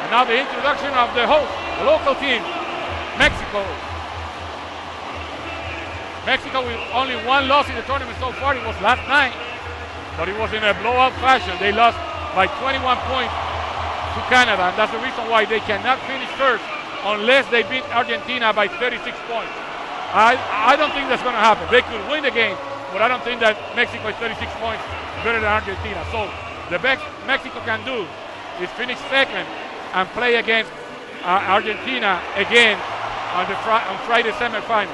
And now the introduction of the host, the local team, Mexico. Mexico with only one loss in the tournament so far. It was last night, but it was in a blowout fashion. They lost by 21 points to Canada, and that's the reason why they cannot finish first unless they beat Argentina by 36 points. I don't think that's going to happen. They could win the game, but I don't think that Mexico is 36 points better than Argentina. So the best Mexico can do is finish second and play against Argentina again on Friday semifinal.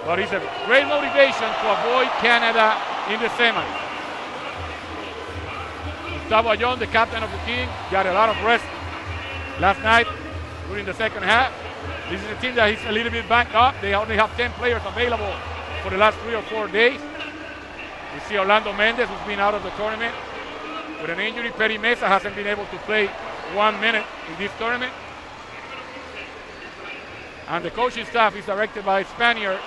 But it's a great motivation to avoid Canada in the semis. Gustavo Ayón, the captain of the team, got a lot of rest last night during the second half. This is a team that is a little bit backed up. They only have 10 players available for the last 3 or 4 days. We see Orlando Mendez, who's been out of the tournament with an injury. Perry Mesa hasn't been able to play 1 minute in this tournament. And the coaching staff is directed by Spaniard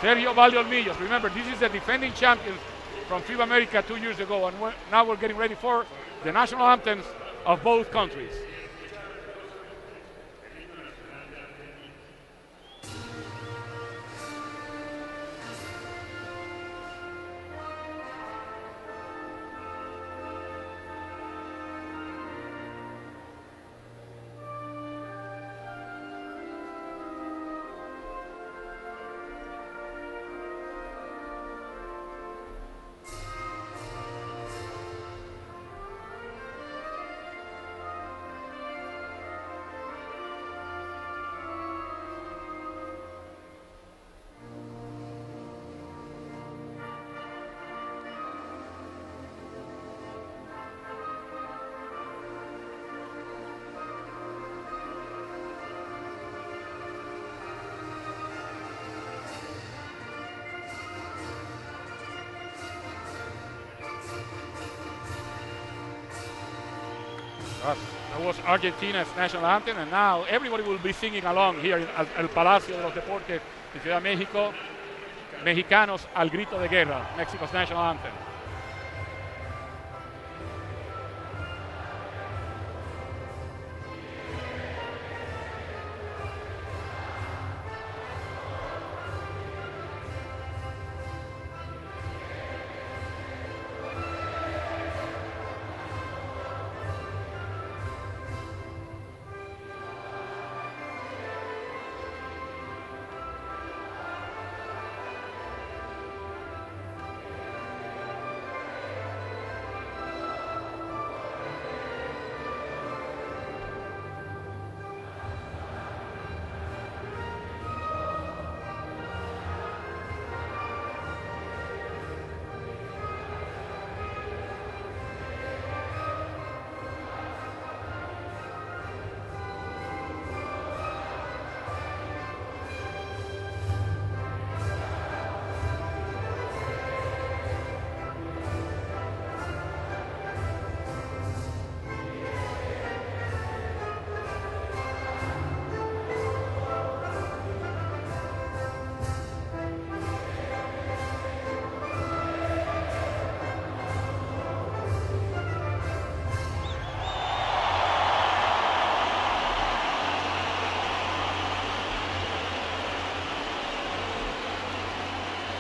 Sergio Valdeolmillos. Remember, this is the defending champions from FIBA America 2 years ago, and now we're getting ready for the national anthems of both countries. That was Argentina's national anthem, and now everybody will be singing along here in El Palacio de los Deportes in Ciudad de México. Mexicanos al grito de guerra, Mexico's national anthem.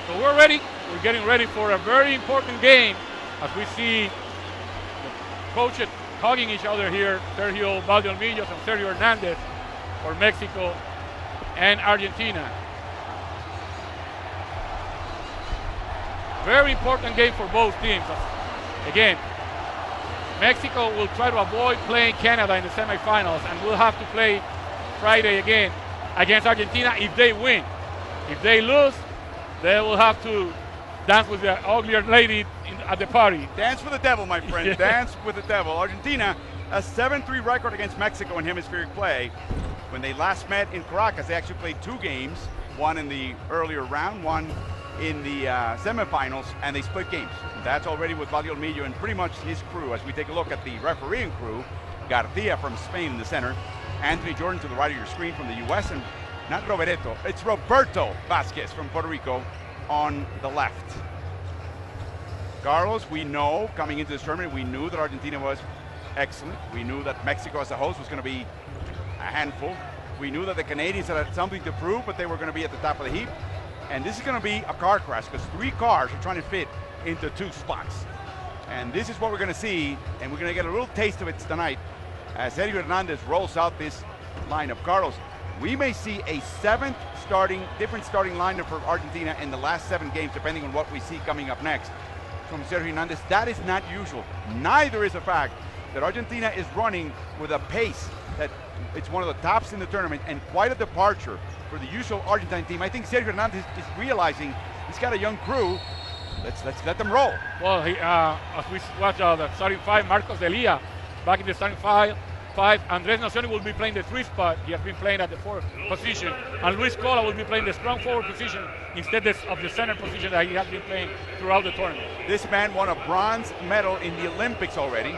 So we're ready. We're getting ready for a very important game as we see the coaches hugging each other here, Sergio Valdeolmillos and Sergio Hernandez for Mexico and Argentina. Very important game for both teams. Again, Mexico will try to avoid playing Canada in the semifinals, and will have to play Friday again against Argentina if they win. If they lose, they will have to dance with the uglier lady at the party. Dance with the devil, my friend. Dance with the devil. Argentina, a 7-3 record against Mexico in hemispheric play. When they last met in Caracas, they actually played 2 games, one in the earlier round, one in the semifinals, and they split games. That's already with Valdeolmillo and pretty much his crew. As we take a look at the refereeing crew, Garcia from Spain in the center, Anthony Jordan to the right of your screen from the U.S., and not Roberto, it's Roberto Vasquez from Puerto Rico on the left. Carlos, we know coming into this tournament, we knew that Argentina was excellent. We knew that Mexico as a host was going to be a handful. We knew that the Canadians had something to prove, but they were going to be at the top of the heap. And this is going to be a car crash because 3 cars are trying to fit into 2 spots. And this is what we're going to see, and we're going to get a little taste of it tonight as Sergio Hernandez rolls out this lineup. Carlos, we may see a different starting lineup for Argentina in the last 7 games, depending on what we see coming up next from Sergio Hernandez. That is not usual. Neither is the fact that Argentina is running with a pace that it's one of the tops in the tournament, and quite a departure for the usual Argentine team. I think Sergio Hernandez is realizing he's got a young crew. Let's let them roll. Well, as we watch the starting 5, Marcos Delia back in the starting 5. Andres Nacioni will be playing the 3 spot. He has been playing at the 4 position. And Luis Scola will be playing the strong forward position instead of the center position that he has been playing throughout the tournament. This man won a bronze medal in the Olympics already.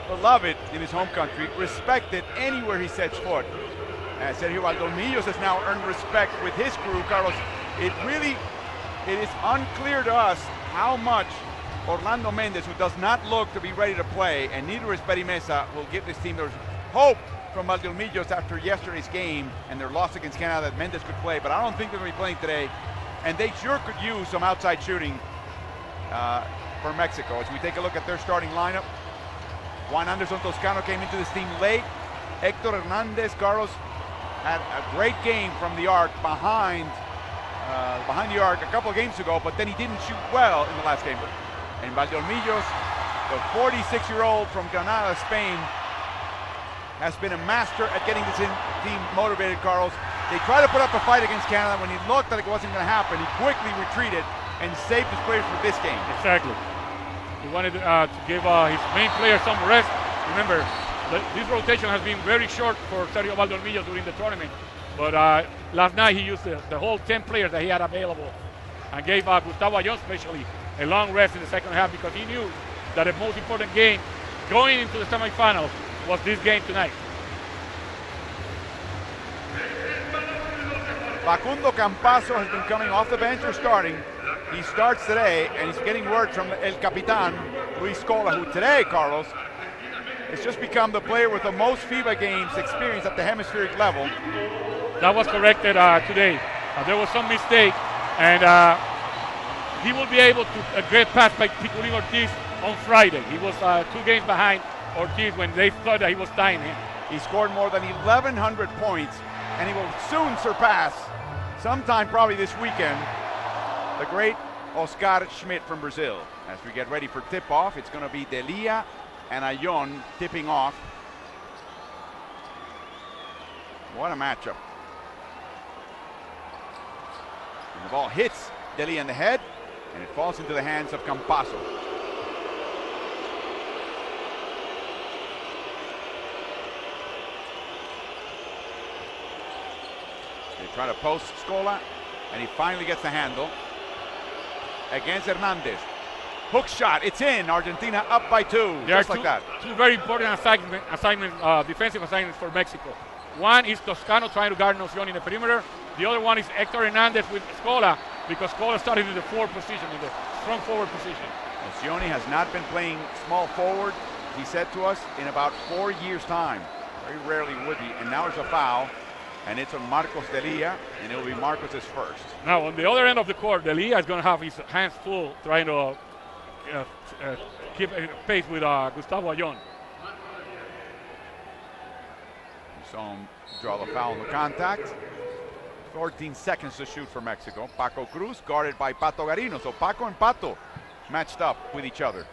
Beloved in his home country, respected anywhere he sets foot. Sergio Valdolmillos has now earned respect with his crew. Carlos, it is unclear to us how much Orlando Mendez, who does not look to be ready to play, and neither is Peri Mesa, will give this team there's hope from Valdolmillos after yesterday's game and their loss against Canada that Mendez could play, but I don't think they're going to be playing today. And they sure could use some outside shooting for Mexico. As we take a look at their starting lineup, Juan Anderson Toscano came into this team late. Hector Hernandez, Carlos, had a great game from the arc behind the arc a couple of games ago, but then he didn't shoot well in the last game. And Valdolmillos, the 46-year-old from Granada, Spain, has been a master at getting this team motivated, Carlos. They tried to put up a fight against Canada. When he looked like it wasn't going to happen, he quickly retreated and saved his players for this game. Exactly. He wanted to give his main player some rest. Remember, this rotation has been very short for Sergio Valdolmillos during the tournament. But last night he used the whole 10 players that he had available and gave Gustavo Ayón especially a long rest in the second half because he knew that the most important game going into the semifinals was this game tonight. Facundo Campazzo has been coming off the bench or starting. He starts today, and he's getting word from El Capitan, Luis Scola, who today, Carlos, has just become the player with the most FIBA games experience at the hemispheric level. That was corrected today. There was some mistake, and he will be able to get past by Piculín Ortiz on Friday. He was 2 games behind Ortiz when they thought that he was tying him. He scored more than 1,100 points, and he will soon surpass, sometime probably this weekend, the great Oscar Schmidt from Brazil. As we get ready for tip-off, it's going to be Delia and Ayón tipping off. What a matchup. And the ball hits Delia in the head, and it falls into the hands of Campazzo. They try to post Scola, and he finally gets the handle against Hernandez. Hook shot, it's in. Argentina up by 2, just like that. 2 very important defensive assignments for Mexico. One is Toscano trying to guard Nacioni in the perimeter. The other one is Hector Hernandez with Scola, because Scola started in the 4 position, in the strong forward position. Nacioni has not been playing small forward, he said to us, in about 4 years' time. Very rarely would he, and now there's a foul. And it's on Marcos Delia, and it'll be Marcos' first. Now, on the other end of the court, Delia is going to have his hands full trying to keep pace with Gustavo Ayón. You saw him draw the foul on the contact. 14 seconds to shoot for Mexico. Paco Cruz guarded by Pato Garino. So Paco and Pato matched up with each other.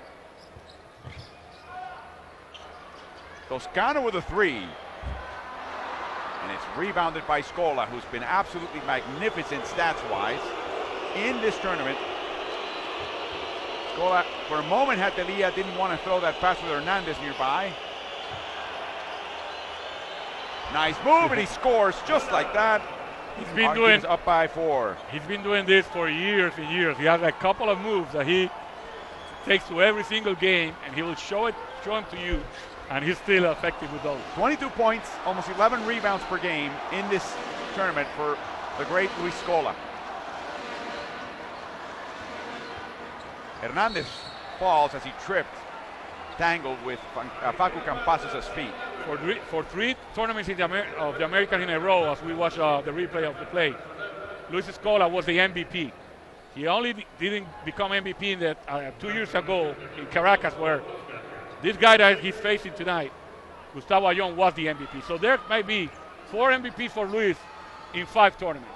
Toscano with a 3. And it's rebounded by Scola, who's been absolutely magnificent stats-wise in this tournament. Scola, for a moment, had Delia didn't want to throw that pass with Hernandez nearby. Nice move, and he scores just like that. He's been doing up by 4. He's been doing this for years and years. He has a couple of moves that he takes to every single game, and he will show them to you. And he's still effective with those. 22 points, almost 11 rebounds per game in this tournament for the great Luis Scola. Hernandez falls as he tripped tangled with Facu Campazos' feet. For three tournaments of the Americans in a row, as we watch the replay of the play, Luis Scola was the MVP. He only didn't become MVP in that 2 years ago in Caracas, where this guy that he's facing tonight, Gustavo Ayllón, was the MVP. So there might be 4 MVPs for Luis in 5 tournaments.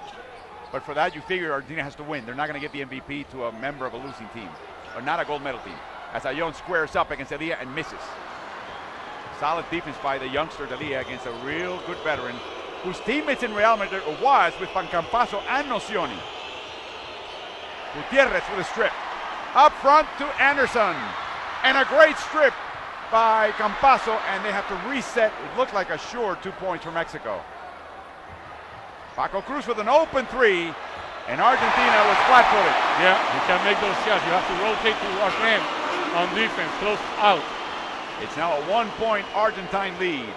But for that, you figure Argentina has to win. They're not going to give the MVP to a member of a losing team, or not a gold medal team. As Ayllón squares up against Elia and misses. Solid defense by the youngster Elia against a real good veteran, whose teammates in Real Madrid was with Campasso and Nocioni. Gutierrez with a strip. Up front to Anderson. And a great strip by Campasso, and they have to reset. It looked like a sure 2 points for Mexico. Paco Cruz with an open 3, and Argentina was flat-footed. Yeah, you can make those shots. You have to rotate towards him on defense, close out. It's now a 1-point Argentine lead.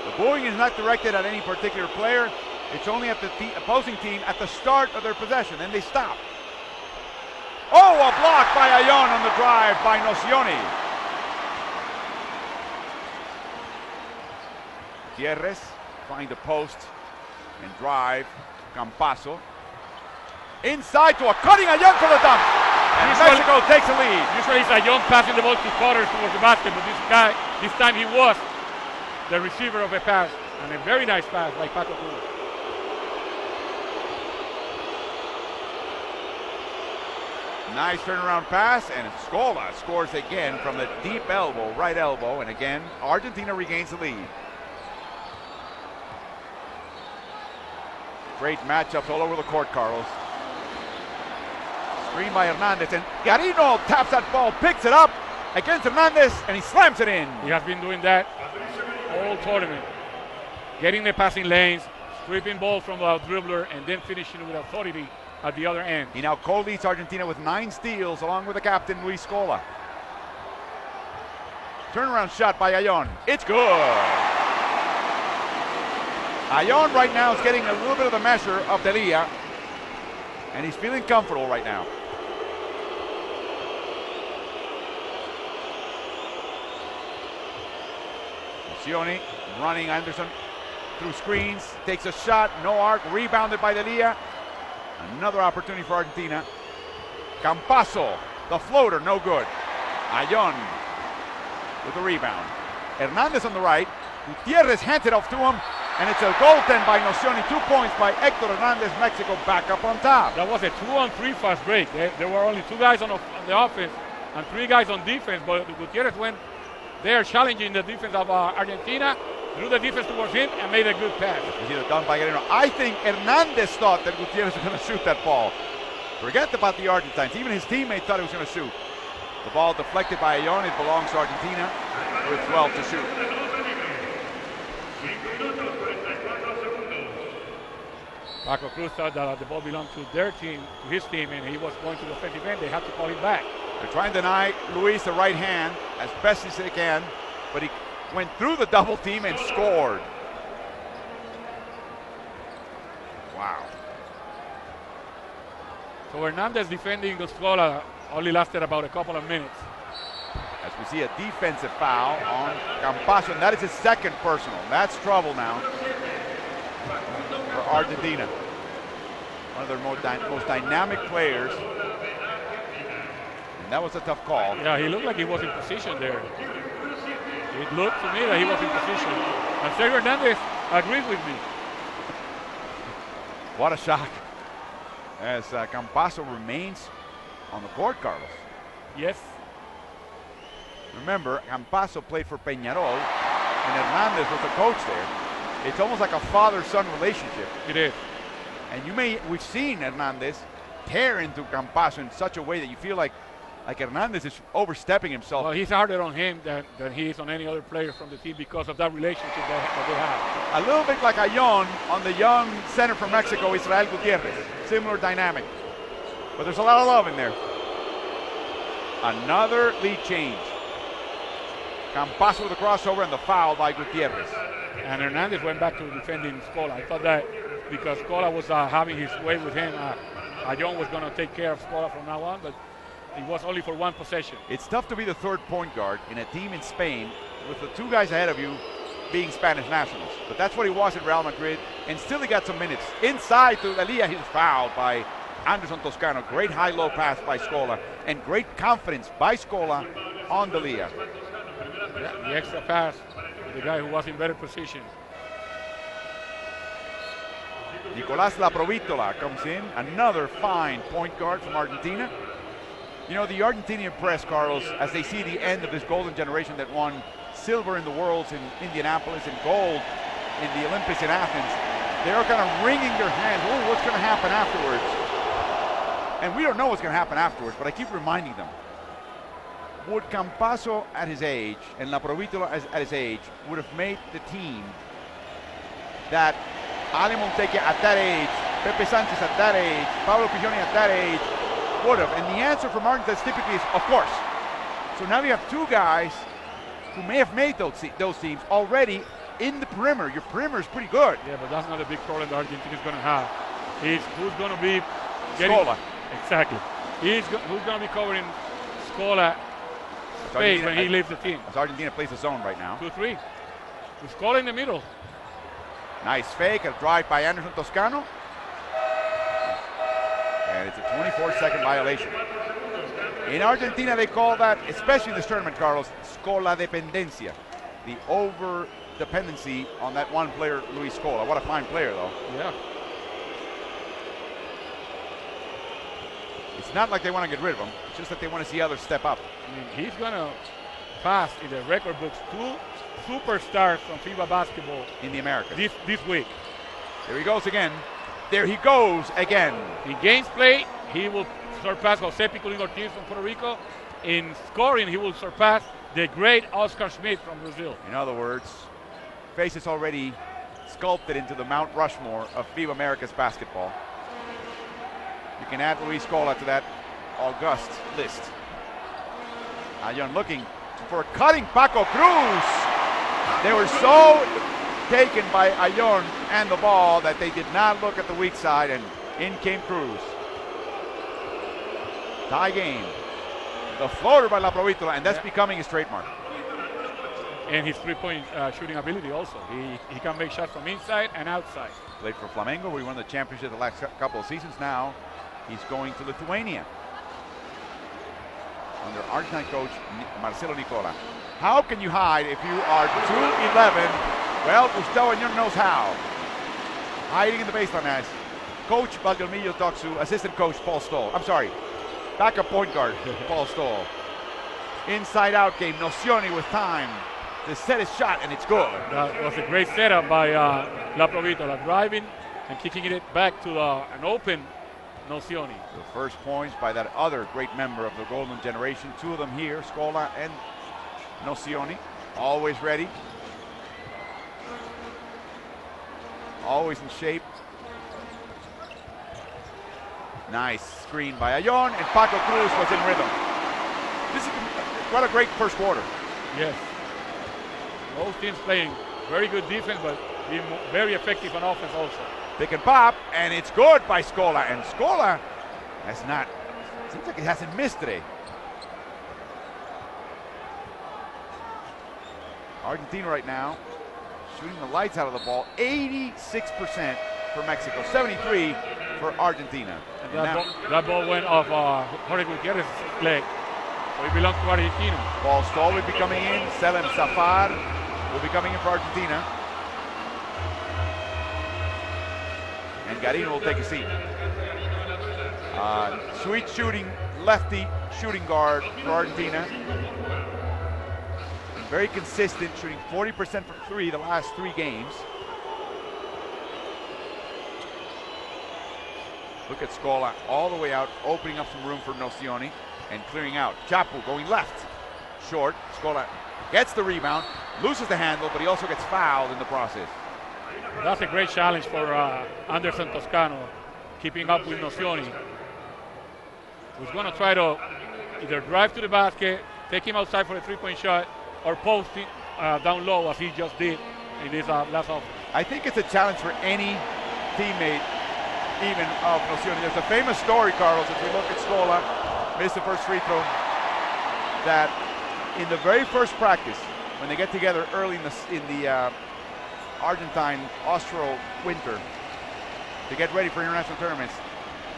The booing is not directed at any particular player. It's only at the opposing team at the start of their possession, and they stop. Oh, a block by Ayllón on the drive by Nocioni. Gutierrez find the post and drive. Campasso. Inside to a cutting Ayllón for the dunk. And Mexico takes the lead. Usually it's Ayllón passing the ball to Potter towards the basket, but this time he was the receiver of a pass. And a very nice pass by Paco Cruz. Nice turnaround pass, and Scola scores again from the deep elbow, right elbow, and again, Argentina regains the lead. Great matchups all over the court, Carlos. Screen by Hernandez, and Garino taps that ball, picks it up against Hernandez, and he slams it in. He has been doing that all tournament. Getting the passing lanes, stripping balls from the dribbler, and then finishing with authority at the other end. He now co-leads Argentina with 9 steals along with the captain, Luis Scola. Turnaround shot by Ayllón. It's good. Ayllón right now is getting a little bit of the measure of Delia, and he's feeling comfortable right now. Nocioni running Anderson through screens, takes a shot, no arc, rebounded by Delia. Another opportunity for Argentina. Campasso, the floater, no good. Ayllón with the rebound. Hernandez on the right. Gutierrez hands it off to him, and it's a goaltend by Nocioni. 2 points by Hector Hernandez. Mexico back up on top. That was a 2-on-3 fast break. There were only 2 guys on the offense and 3 guys on defense, but Gutierrez went there challenging the defense of Argentina, drew the defense towards him, and made a good pass. You see the dunk by Garino. I think Hernandez thought that Gutierrez was going to shoot that ball. Forget about the Argentines. Even his teammate thought he was going to shoot. The ball deflected by Ayllón. It belongs to Argentina with 12 to shoot. Paco Cruz thought that the ball belonged to their team, to his team, and he was going to the offensive end. They had to call him back. They're trying to deny Luis the right hand as best as they can, but he went through the double team and scored. Wow. So Hernandez defending Scola only lasted about a couple of minutes. As we see a defensive foul on Campasso, and that is his second personal. That's trouble now for Argentina. One of their most dynamic players. And that was a tough call. Yeah, he looked like he was in position there. It looked to me that he was in position. And Sergio Hernandez agrees with me. What a shock. As Campasso remains on the court, Carlos. Yes. Remember, Campasso played for Peñarol, and Hernandez was the coach there. It's almost like a father-son relationship. It is. And we've seen Hernandez tear into Campasso in such a way that you feel like Hernandez is overstepping himself. Well, he's harder on him than he is on any other player from the team because of that relationship that they have. A little bit like Ayllón on the young center from Mexico, Israel Gutierrez. Similar dynamic. But there's a lot of love in there. Another lead change. Campasso with a crossover and the foul by Gutierrez. And Hernandez went back to defending Scola. I thought that because Scola was having his way with him, Ayllón was going to take care of Scola from now on, but it was only for one possession. It's tough to be the third point guard in a team in Spain with the two guys ahead of you being Spanish nationals. But that's what he was at Real Madrid, and still he got some minutes. Inside to Elia, he's fouled by Anderson Toscano. Great high-low pass by Scola, and great confidence by Scola on Delia. Yeah, the extra pass, the guy who was in better position. Nicolás Laprovitola comes in, another fine point guard from Argentina. You know, the Argentinian press, Carlos, as they see the end of this golden generation that won silver in the Worlds in Indianapolis and gold in the Olympics in Athens, they're kind of wringing their hands. Oh, what's going to happen afterwards? And we don't know what's going to happen afterwards, but I keep reminding them. Would Campazo at his age and Laprovitola at his age would have made the team that Ale Monteque at that age, Pepe Sanchez at that age, Pablo Pigioni at that age would have? And the answer from Argentina typically is, of course. So now you have two guys who may have made those teams already in the perimeter. Your perimeter is pretty good. Yeah, but that's not a big problem that Argentina is going to have. It's who's going to be getting... Scola. Exactly. Who's going to be covering Scola space when he leaves the team. As Argentina plays the zone right now. 2-3. With Scola in the middle. Nice fake, a drive by Anderson Toscano. And it's a 24-second violation. In Argentina, they call that, especially in this tournament, Carlos, Scola dependencia. The over-dependency on that one player, Luis Scola. What a fine player, though. Yeah. It's not like they want to get rid of him. It's just that they want to see others step up. I mean, he's going to pass in the record books 2 superstars from FIBA basketball in the Americas this week. There he goes again. There he goes again. In games played, he will surpass Jose Picolín Ortiz from Puerto Rico. In scoring, he will surpass the great Oscar Schmidt from Brazil. In other words, face is already sculpted into the Mount Rushmore of FIBA Americas basketball. You can add Luis Scola to that august list. Ayon looking for cutting Paco Cruz. They were so taken by Ayon and the ball that they did not look at the weak side, and in came Cruz. Tie game. The floater by Laprovitola, and that's becoming his trademark. And his three-point shooting ability also. He can make shots from inside and outside. Played for Flamengo, where he won the championship the last couple of seasons. Now he's going to Lithuania under Argentine coach Marcelo Nicola. How can you hide if you are 2'11"? Well, Gustavo Añón knows how. Hiding in the baseline as Coach Valdelmillo talks to assistant coach Paul Stoll. I'm sorry, backup point guard Paul Stoll. Inside out game, Nocioni with time to set his shot, and it's good. That was a great setup by Laprovitola, driving and kicking it back to an open Nocioni. The first points by that other great member of the golden generation. Two of them here, Scola and Nocioni, always ready. Always in shape. Nice screen by Ayon, and Paco Cruz was in rhythm. This is what a great first quarter. Yes. Both teams playing very good defense, but being very effective on offense also. Pick and pop, and it's good by Scola. And Scola has not, seems like he hasn't missed today. Argentina right now shooting the lights out of the ball. 86% for Mexico, 73 for Argentina. And that ball went off Jorge Gutierrez's leg, so it belongs to Argentina. Paul Stoll will be coming in. Selem Safar will be coming in for Argentina. And Garino will take a seat. Sweet shooting, lefty shooting guard for Argentina. Very consistent, shooting 40% from three the last 3 games. Look at Scola all the way out, opening up some room for Nocioni and clearing out. Chapu going left, short. Scola gets the rebound, loses the handle, but he also gets fouled in the process. That's a great challenge for Anderson Toscano, keeping up with Nocioni, who's going to try to either drive to the basket, take him outside for a three-point shot, or post it down low as he just did in this last offense. I think it's a challenge for any teammate, even of Nocioni. There's a famous story, Carlos, if we look at Scola. missed the first free throw. That in the very first practice, when they get together early in the Argentine Austro winter to get ready for international tournaments,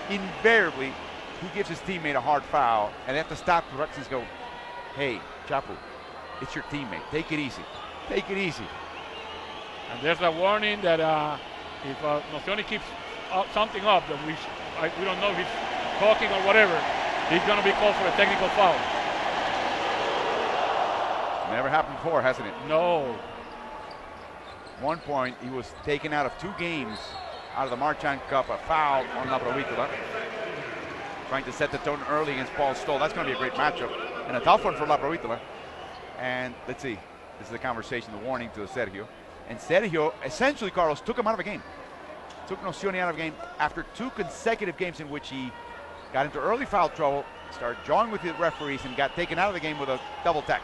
invariably he gives his teammate a hard foul, and they have to stop the practice and go, "Hey, Chapu, it's your teammate. Take it easy. Take it easy." And there's a warning that if Nocioni keeps something up, that we don't know if he's talking or whatever, he's going to be called for a technical foul. Never happened before, hasn't it? No. One point, he was taken out of 2 games out of the Marchand Cup, a foul on La Provítola. Trying to set the tone early against Paul Stoll. That's going to be a great matchup and a tough one for La Provítola. And let's see, this is the conversation, the warning to Sergio. And Sergio essentially, Carlos, took him out of a game. Took Nocioni out of a game after 2 consecutive games in which he got into early foul trouble, started jawing with the referees, and got taken out of the game with a double tech.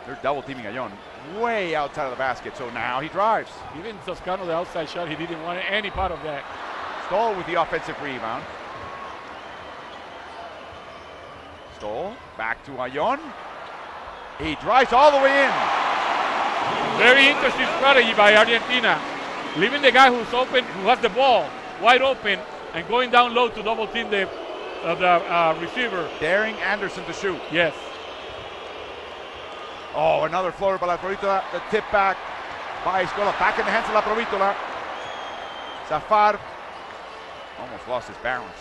They're double teaming Ayllón way outside of the basket, so now he drives. Even Toscano, the outside shot, he didn't want any part of that. Stoll with the offensive rebound. Stoll back to Ayllón. He drives all the way in. Very interesting strategy by Argentina. Leaving the guy who's open, who has the ball wide open, and going down low to double team the receiver. Daring Anderson to shoot. Yes. Oh, another floater by La Provítola. The tip back by Escola. Back in the hands of La Provítola. Zafar almost lost his balance.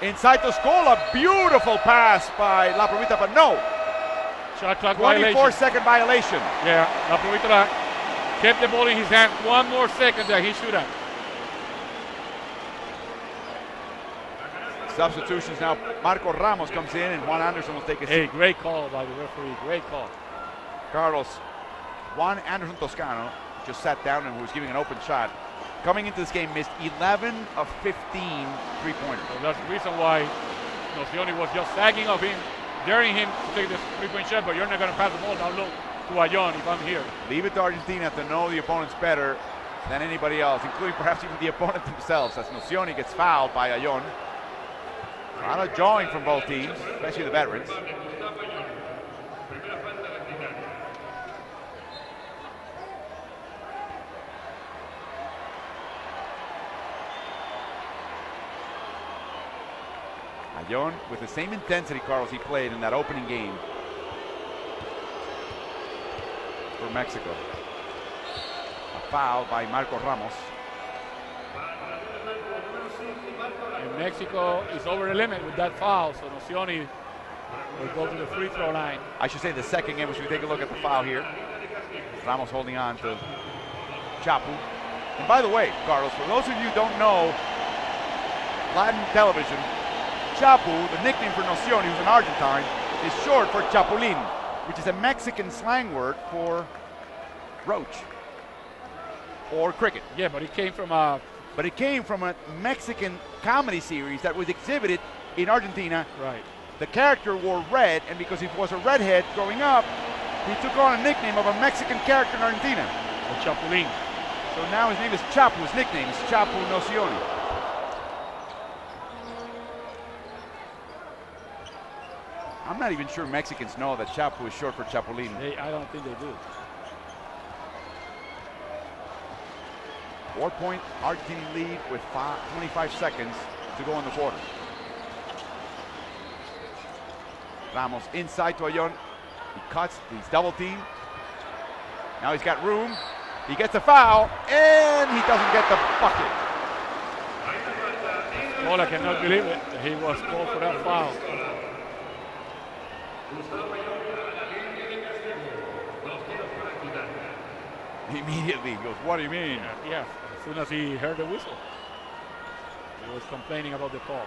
Inside to Scola, beautiful pass by La Provítola, but no. Shot clock violation. 24-second violation. Yeah, La Provítola kept the ball in his hand 1 more second that he should have. Substitutions now. Marco Ramos comes in and Juan Anderson will take a seat. Hey, great call by the referee, great call. Carlos, Juan Anderson Toscano just sat down and was giving an open shot. Coming into this game, missed 11 of 15 three-pointers. So that's the reason why Nocioni was just sagging of him, daring him to take this three-point shot, but you're not going to pass the ball down low to Ayllón if I'm here. Leave it to Argentina to know the opponents better than anybody else, including perhaps even the opponent themselves, as Nocioni gets fouled by Ayllón. A lot of jawing from both teams, especially the veterans. Ayllón with the same intensity, Carlos, he played in that opening game for Mexico. A foul by Marco Ramos. And Mexico is over the limit with that foul, so Nocioni will go to the free throw line. I should say the second game, we should take a look at the foul here. Ramos holding on to Chapu. And by the way, Carlos, for those of you who don't know Latin television, Chapu, the nickname for Nocioni, who's an Argentine, is short for Chapulín, which is a Mexican slang word for roach or cricket. Yeah, but it came from a Mexican comedy series that was exhibited in Argentina. Right. The character wore red, and because he was a redhead growing up, he took on a nickname of a Mexican character in Argentina. The Chapulín. So now his name is Chapu. His nickname is Chapu Nocioni. I'm not even sure Mexicans know that Chapu is short for Chapulín. I don't think they do. 4-point Argentinian lead with 25 seconds to go in the quarter. Ramos inside to Ayllón. He cuts, he's double teamed. Now he's got room. He gets a foul, and he doesn't get the bucket. Well, I cannot believe it. He was called for that foul. Immediately he goes, "What do you mean?" Yeah, as soon as he heard the whistle, he was complaining about the call.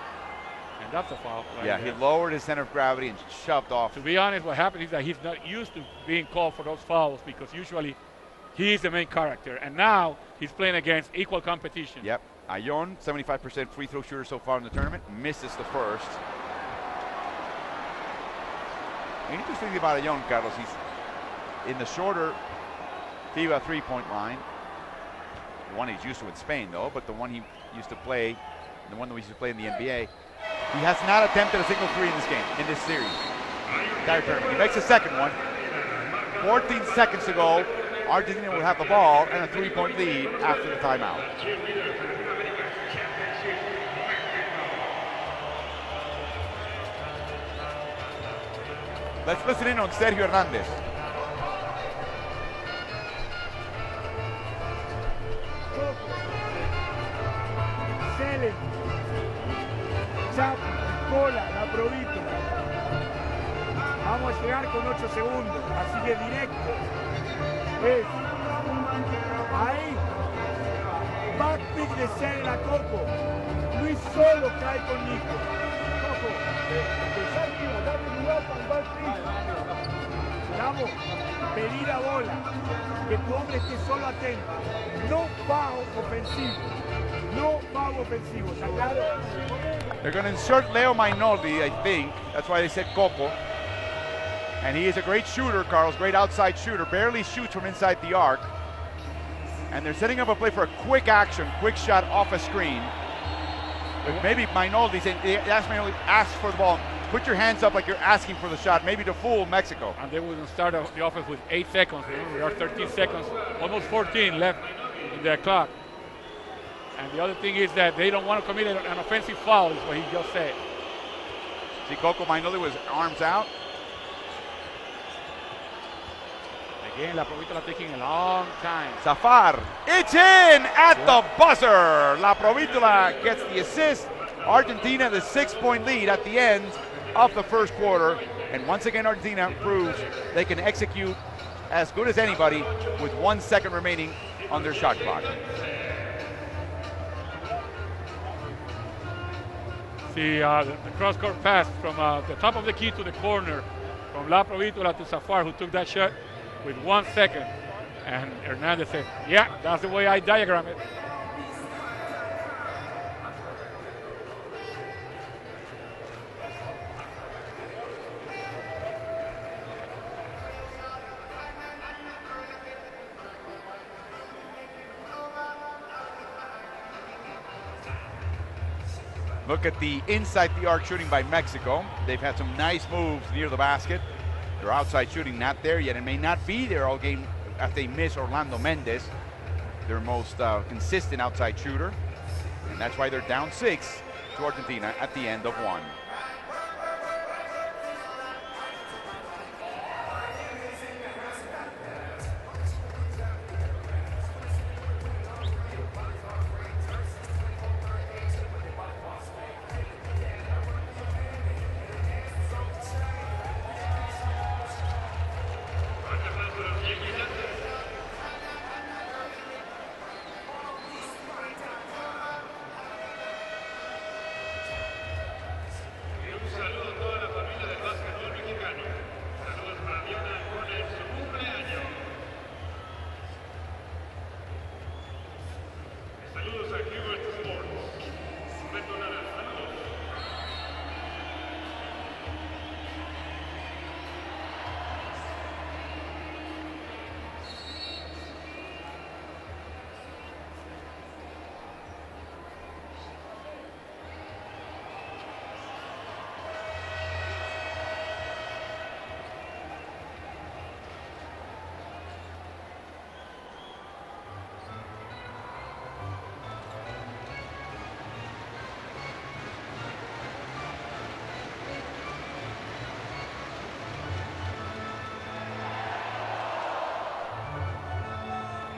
And that's a foul. Right Yeah, there. he lowered his center of gravity and shoved off. To be honest, what happened is that he's not used to being called for those fouls because usually he's the main character. And now he's playing against equal competition. Yep. Ayllón, 75% free throw shooter so far in the tournament, misses the first. Interesting about Ayon, Carlos, he's in the shorter FIBA three-point line. The one he's used to in Spain, though, but the one he used to play, the one that we used to play in the NBA, he has not attempted a single three in this game, in this series. Entire tournament. He makes the second one. 14 seconds to go. Argentina will have the ball and a three-point lead after the timeout. Let's listen in on Sergio Hernandez. Excelente. Chapo, cola, la provítola. Vamos a llegar con 8 segundos, así que directo. Es ahí. Backpick de Cel a Coco. Luis solo cae con Nico. Coco, dame lugar para el backpick. Vamos, pedir la bola. Que tu hombre esté solo atento. No foul ofensivo. No foul ofensivo. ¿Está claro? They're going to insert Leo Mainoldi, I think. That's why they said Coco. And he is a great shooter, Carlos, great outside shooter. Barely shoots from inside the arc. And they're setting up a play for a quick action, quick shot off a screen. But maybe Mainoldi, ask for the ball. Put your hands up like you're asking for the shot, maybe to fool Mexico. And they will start the offense with 8 seconds. Remember, there are 13 seconds, almost 14 left in the clock. And the other thing is that they don't want to commit an offensive foul, is what he just said. See Coco Mainoldi with arms out. Again, La Provítola taking a long time. Zafar, it's in at the buzzer. La Provítola gets the assist. Argentina the 6-point lead at the end of the first quarter. And once again, Argentina proves they can execute as good as anybody with 1 second remaining on their shot clock. See the cross-court pass from the top of the key to the corner from La Provítola to Zafar, who took that shot with 1 second. And Hernandez said, yeah, that's the way I diagram it. Look at the inside the arc shooting by Mexico. They've had some nice moves near the basket. Their outside shooting not there yet. It may not be there all game after they miss Orlando Mendez, their most consistent outside shooter. And that's why they're down 6 to Argentina at the end of 1.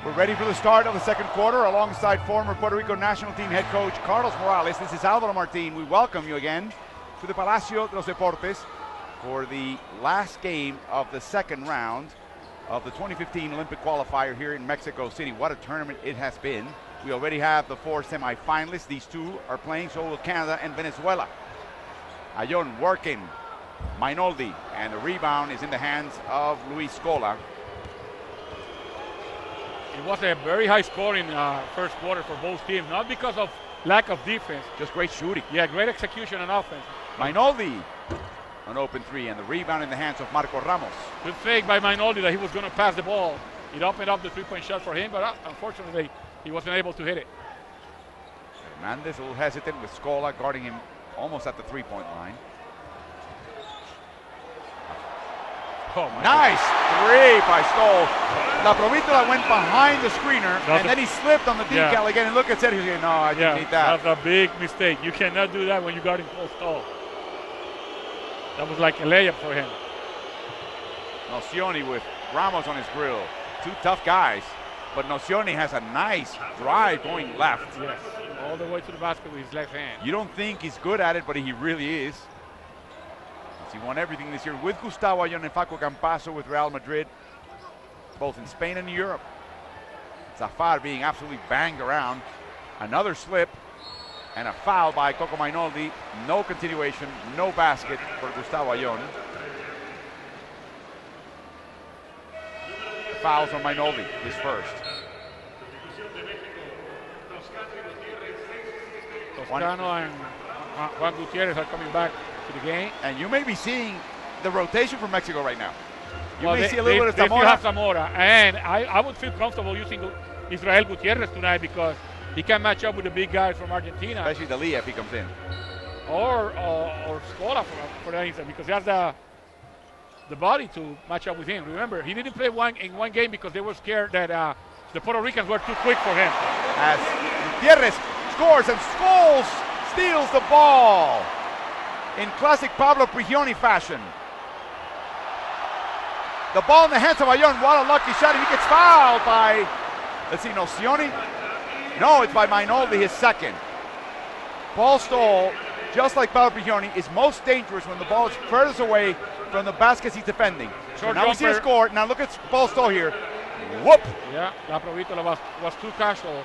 We're ready for the start of the second quarter alongside former Puerto Rico national team head coach Carlos Morales. This is Alvaro Martin. We welcome you again to the Palacio de los Deportes for the last game of the second round of the 2015 Olympic qualifier here in Mexico City. What a tournament it has been. We already have the 4 semifinalists. These 2 are playing, so will Canada and Venezuela. Ayon working, Mainoldi, and the rebound is in the hands of Luis Scola. It was a very high scoring first quarter for both teams, not because of lack of defense. Just great shooting. Yeah, great execution on offense. Mainoldi An open three, and the rebound in the hands of Marco Ramos. Good fake by Mainoldi that he was going to pass the ball. It opened up the three-point shot for him, but unfortunately, he wasn't able to hit it. Hernandez a little hesitant with Scola guarding him almost at the three-point line. Oh, nice three by Stoll. La Provítola went behind the screener, and then he slipped on the decal again. And look at Sergio saying, no, I didn't need that. That's a big mistake. You cannot do that when you're guarding Paul Stoll. That was like a layup for him. Nocioni with Ramos on his grill. Two tough guys, but Nocioni has a nice drive going left. Yes, all the way to the basket with his left hand. You don't think he's good at it, but he really is. He won everything this year with Gustavo Ayón and Paco Campazo with Real Madrid, both in Spain and Europe. Zafar being absolutely banged around. Another slip and a foul by Coco Mainoldi. No continuation, no basket for Gustavo Ayón. Fouls on Mainoldi, his first. Toscano and Juan Gutierrez are coming back to the game. And you may be seeing the rotation for Mexico right now. You Well, may they, see a little bit of they Zamora. still have Zamora, and I would feel comfortable using Israel Gutierrez tonight because he can match up with the big guys from Argentina. Especially Dalia if he comes in. Or Scola for that instance, because he has the body to match up with him. Remember, he didn't play in one game because they were scared that the Puerto Ricans were too quick for him. As Gutierrez scores and Scholes steals the ball in classic Pablo Prigioni fashion. The ball in the hands of Ayón. What a lucky shot. He gets fouled by, let's see, Nocioni? No, it's by Mainoldi, his second. Paul Stoll, just like Pablo Prigioni, is most dangerous when the ball is furthest away from the baskets he's defending. So now we see a score. Now look at Paul Stoll here. Whoop! Yeah, La Provítola was too casual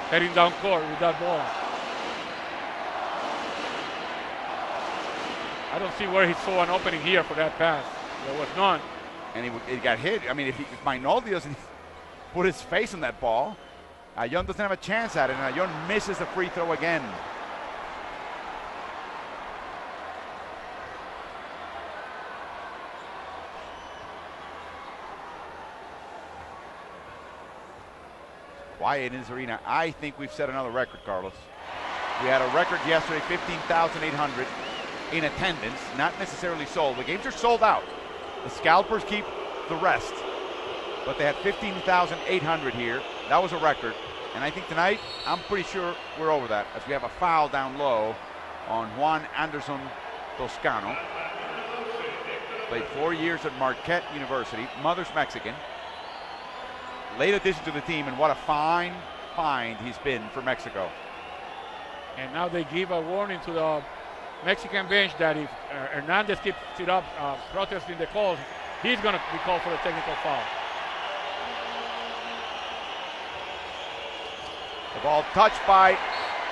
heading down court with that ball. I don't see where he saw an opening here for that pass. There was none. And he got hit. I mean, if Mainoldi doesn't put his face on that ball, Ayón doesn't have a chance at it, and Ayón misses the free throw again. Quiet in this arena. I think we've set another record, Carlos. We had a record yesterday, 15,800 in attendance, not necessarily sold. The games are sold out. The scalpers keep the rest. But they had 15,800 here. That was a record. And I think tonight, I'm pretty sure we're over that, as we have a foul down low on Juan Anderson Toscano. Played 4 years at Marquette University. Mother's Mexican. Late addition to the team, and what a fine find he's been for Mexico. And now they give a warning to the Mexican bench that if Hernandez keeps it up protesting the calls, he's going to be called for a technical foul. The ball touched by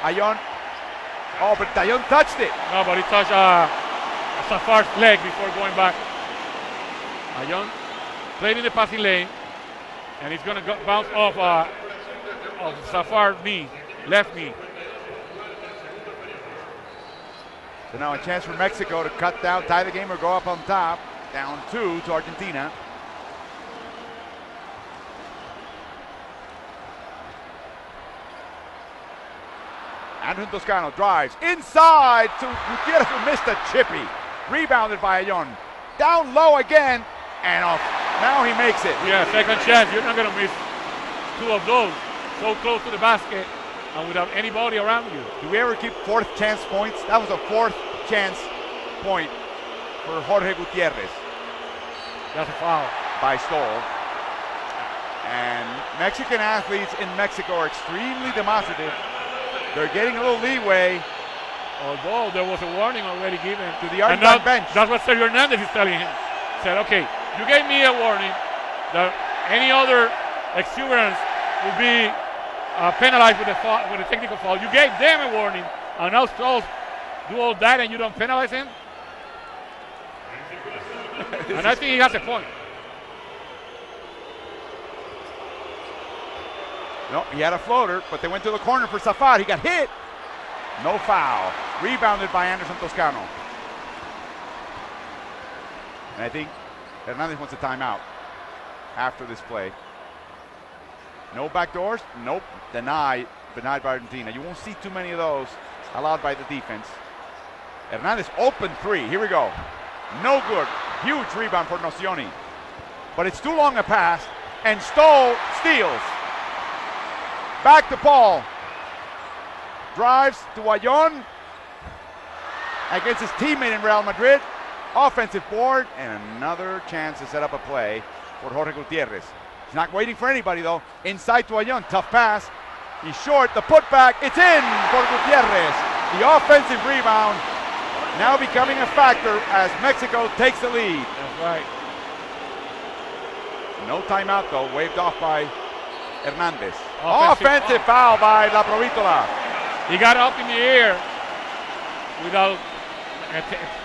Ayón. Oh, but Ayón touched it. No, but he touched Zafar's leg before going back. Ayón played in the passing lane, and he's going to bounce off of Zafar's knee, left knee. So now a chance for Mexico to cut down, tie the game, or go up on top. Down 2 to Argentina. Anderson Toscano drives inside to Gutierrez, who missed a chippy. Rebounded by Ayón. Down low again, and off. Now he makes it. Yeah, second chance. You're not going to miss 2 of those. So close to the basket and without anybody around you. Do we ever keep fourth chance points? That was a fourth chance point for Jorge Gutierrez. That's a foul. By Stoll. And Mexican athletes in Mexico are extremely demonstrative. They're getting a little leeway. Although there was a warning already given to the Argentine bench. That's what Sergio Hernandez is telling him. He said, okay, you gave me a warning that any other exuberance will be penalized with a technical foul. You gave them a warning, and now Stoll do all that and you don't penalize him? And I think he has a point. No, he had a floater, but they went to the corner for Zafar. He got hit. No foul. Rebounded by Anderson Toscano. And I think Hernandez wants a timeout after this play. No backdoors? Nope. Denied by Argentina. You won't see too many of those allowed by the defense. Hernandez open three. Here we go. No good. Huge rebound for Nocioni. But it's too long a pass, and Stoll steals. Back to Paul. Drives to Ayon against his teammate in Real Madrid. Offensive board, and another chance to set up a play for Jorge Gutierrez. He's not waiting for anybody though. Inside to Ayon, tough pass. He's short, the putback, it's in for Gutierrez. The offensive rebound now becoming a factor as Mexico takes the lead. That's right. No timeout though, waved off by Hernandez. Offensive foul by La Provitola. He got up in the air without,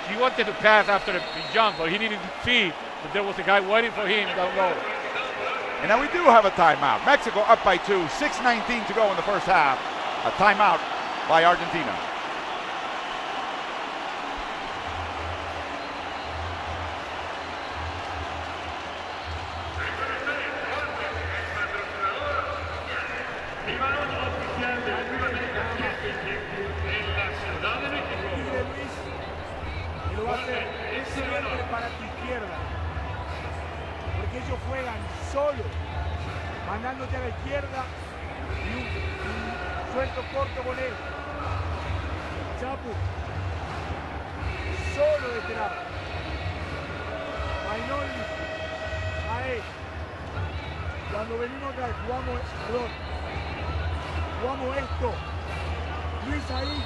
he wanted to pass after the jump, but he didn't see that there was a guy waiting for him down low. And now we do have a timeout. Mexico up by 2, 6:19 to go in the first half. A timeout by Argentina. Para tu izquierda, porque ellos juegan solo, mandándote a la izquierda y un suelto corto con él. Chapu, solo de este lado. Mainoli, a él. Cuando venimos acá, jugamos esto. Luis ahí.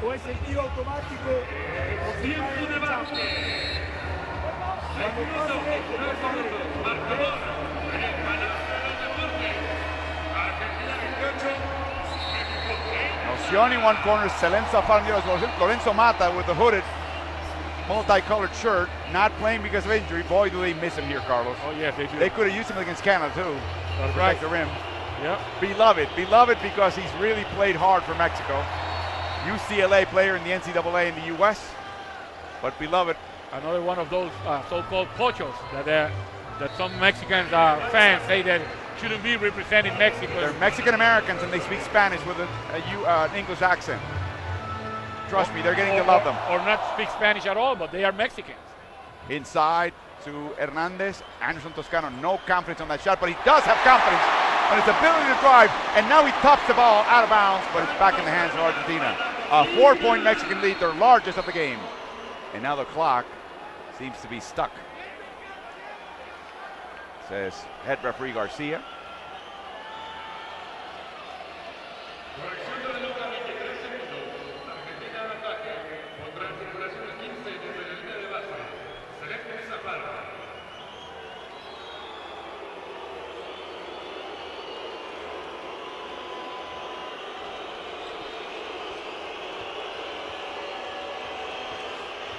O es el tiro automático o si cae el Chapo. Cuando pase esto, Nocioni in one corner, Celenza Farndios, Lorenzo Mata with the hooded multicolored shirt, not playing because of injury. Boy, do they miss him here, Carlos. Oh yes, they do. They could have used him against Canada too. That's to right. protect the rim. Yep. Beloved because he's really played hard for Mexico. UCLA player in the NCAA in the U.S., but beloved. Another one of those so-called pochos that some Mexican fans say that shouldn't be representing Mexico. They're Mexican Americans and they speak Spanish with an English accent. Trust me, they're getting to love them. Or not speak Spanish at all, but they are Mexicans. Inside to Hernandez. Anderson Toscano, no confidence on that shot, but he does have confidence on his ability to drive, and now he tops the ball out of bounds, but it's back in the hands of Argentina. A 4-point Mexican lead, their largest of the game. And now the clock seems to be stuck, says head referee Garcia.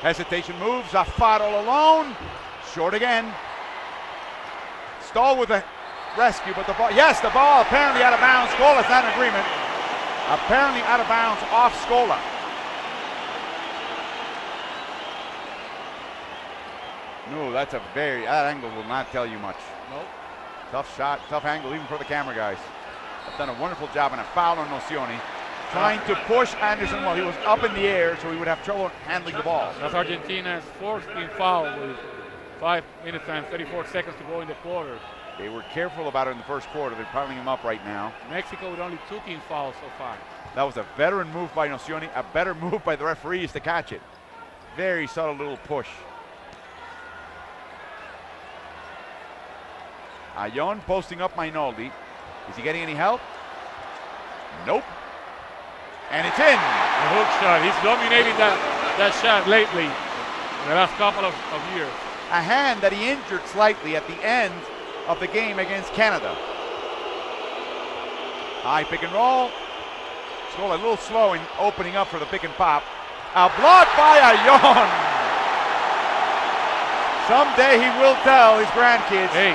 Hesitation moves, Zafaro alone, short again. Stoll with a rescue, but the ball, yes, the ball apparently out of bounds. Scola's not in agreement. Apparently out of bounds off Scola. No, that's a that angle will not tell you much. Nope. Tough shot, tough angle, even for the camera guys. Have done a wonderful job and a foul on Nocioni. Trying to push Anderson while he was up in the air so he would have trouble handling the ball. That's Argentina's fourth team foul with 5 minutes and 34 seconds to go in the quarter. They were careful about it in the first quarter. They're piling him up right now. Mexico with only 2 team fouls so far. That was a veteran move by Nocioni, a better move by the referees to catch it. Very subtle little push. Ayon posting up Mainoldi. Is he getting any help? Nope. And it's in. The hook shot. He's dominating that shot lately in the last couple of years. A hand that he injured slightly at the end of the game against Canada. High pick and roll. Scola a little slow in opening up for the pick and pop. A block by Ayon. Someday he will tell his grandkids. Hey,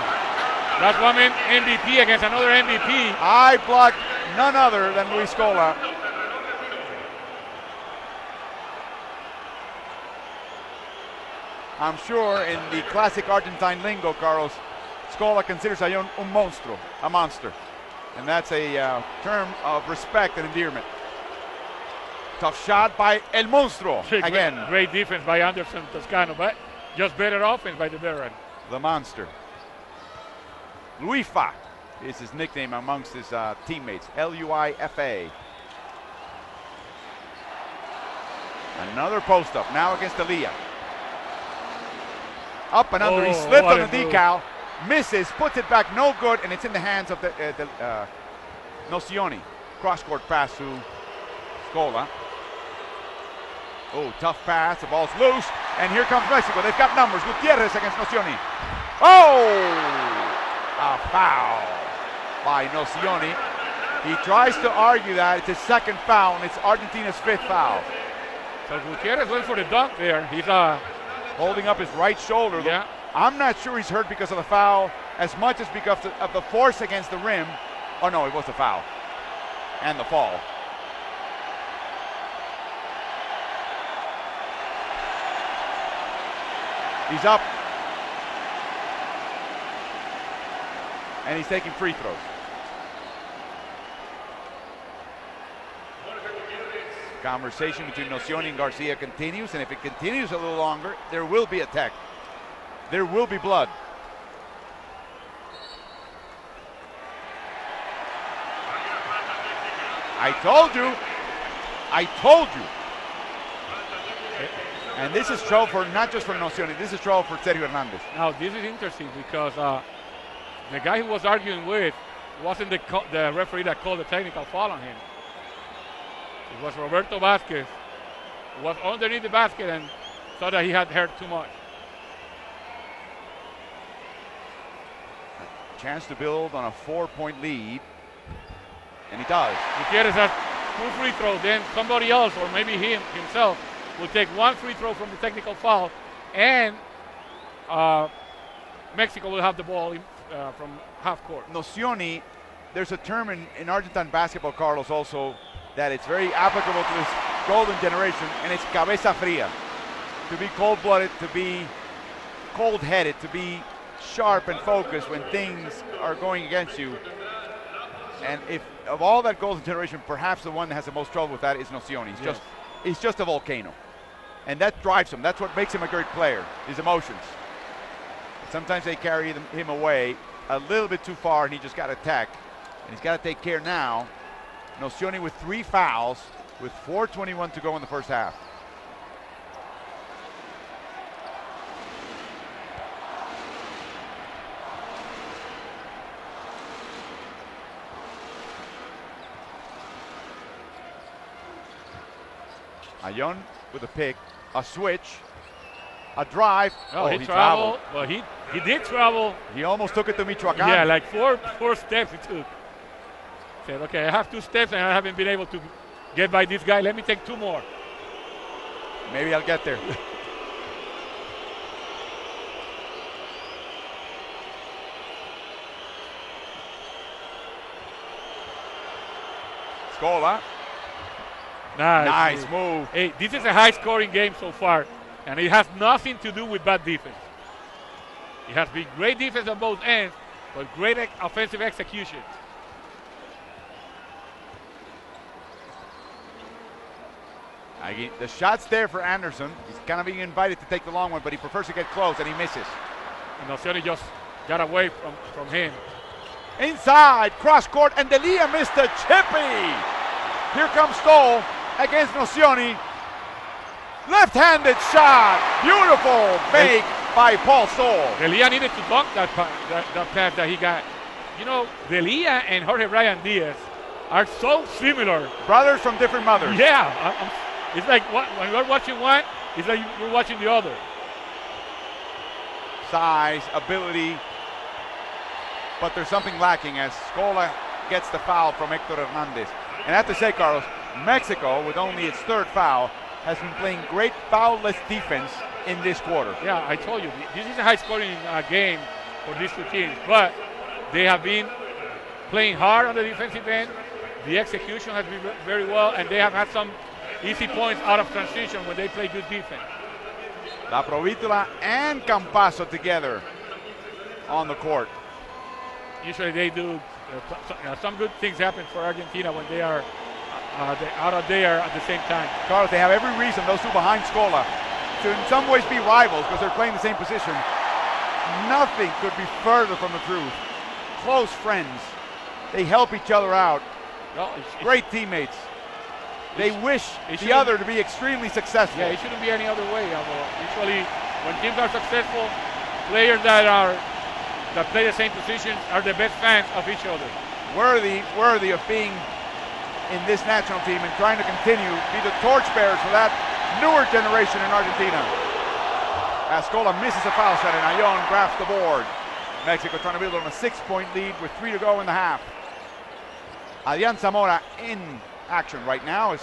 that's one MVP against another MVP. I blocked none other than Luis Scola. I'm sure in the classic Argentine lingo, Carlos, Scola considers Ayón un monstruo, a monster. And that's a term of respect and endearment. Tough shot by El Monstruo. Again. Great defense by Anderson Toscano, but just better offense by the veteran. The monster. Luifa is his nickname amongst his teammates. Luifa. Another post up, now against Elia. Up and under, he slipped on the decal, misses, puts it back, no good, and it's in the hands of the Nocioni. Cross-court pass to Scola. Oh, tough pass, the ball's loose, and here comes Mexico. They've got numbers. Gutierrez against Nocioni. Oh! A foul by Nocioni. He tries to argue that it's his second foul, and it's Argentina's fifth foul. So Gutierrez went for the dunk there. He's holding up his right shoulder. Yeah. I'm not sure he's hurt because of the foul as much as because of the force against the rim. Oh no, it was the foul and the fall. He's up and he's taking free throws. Conversation between Nocioni and Garcia continues, and if it continues a little longer, there will be a tech. There will be blood. I told you. And this is trouble for not just for Nocioni, this is trouble for Sergio Hernandez. Now this is interesting because the guy who was arguing with wasn't the referee that called the technical foul on him. It was Roberto Vasquez, who was underneath the basket and thought that he had hurt too much. A chance to build on a 4-point lead, and he does. Gutierrez has 2 free throws, then somebody else, or maybe himself, will take 1 free throw from the technical foul, and Mexico will have the ball from half court. Nocioni, there's a term in Argentine basketball, Carlos, also, that it's very applicable to this golden generation, and it's cabeza fría. To be cold-blooded, to be cold-headed, to be sharp and focused when things are going against you. And if of all that golden generation, perhaps the one that has the most trouble with that is Nocioni. He's just a volcano. And that drives him. That's what makes him a great player, his emotions. Sometimes they carry him away a little bit too far, and he just got to attack. And he's got to take care now. Nocioni with 3 fouls with 4:21 to go in the first half. Ayón with a pick, a switch, a drive. Oh, he traveled. Well, he did travel. He almost took it to Michoacán. Yeah, like four steps he took. Said, okay, I have 2 steps and I haven't been able to get by this guy. Let me take 2 more. Maybe I'll get there. Scola. Nice move. Hey, this is a high-scoring game so far, and it has nothing to do with bad defense. It has been great defense on both ends, but great offensive execution. The shot's there for Anderson. He's kind of being invited to take the long one, but he prefers to get close, and he misses. And Nocioni just got away from him. Inside, cross-court, and Delia missed a chippy. Here comes Stoll against Nocioni. Left-handed shot. Beautiful make by Paul Stoll. Delia needed to dunk that pass that he got. You know, Delia and Jorge Brian Diaz are so similar. Brothers from different mothers. Yeah. It's like when you're watching one, it's like you're watching the other. Size, ability, but there's something lacking as Scola gets the foul from Héctor Hernandez. And I have to say, Carlos, Mexico, with only its 3rd foul, has been playing great foul-less defense in this quarter. Yeah, I told you, this is a high-scoring game for these 2 teams, but they have been playing hard on the defensive end. The execution has been very well, and they have had some easy points out of transition when they play good defense. La Provitola and Campaso together on the court. Usually they do some good things happen for Argentina when they are out there at the same time. Carlos, they have every reason, those two behind Scola, to in some ways be rivals because they're playing the same position. Nothing could be further from the truth. Close friends. They help each other out. Well, Great teammates. They wish the other to be extremely successful. Yeah, it shouldn't be any other way. Usually, when teams are successful, players that play the same position are the best fans of each other. Worthy of being in this national team and trying to continue, be the torchbearers for that newer generation in Argentina. Ascola misses a foul shot and Ayon grabs the board. Mexico trying to build on a 6-point lead with 3 to go in the half. Adrian Zamora in action right now as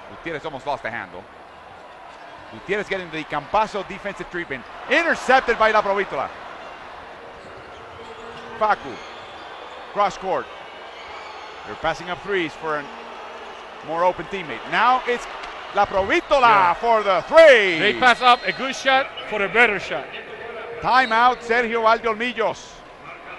Gutierrez almost lost the handle. Gutierrez getting the Campaso defensive treatment. Intercepted by La Provitola. Facu, cross court. They're passing up threes for a more open teammate. Now it's La Provitola for the three. They pass up a good shot for a better shot. Timeout, Sergio Valdeolmillos.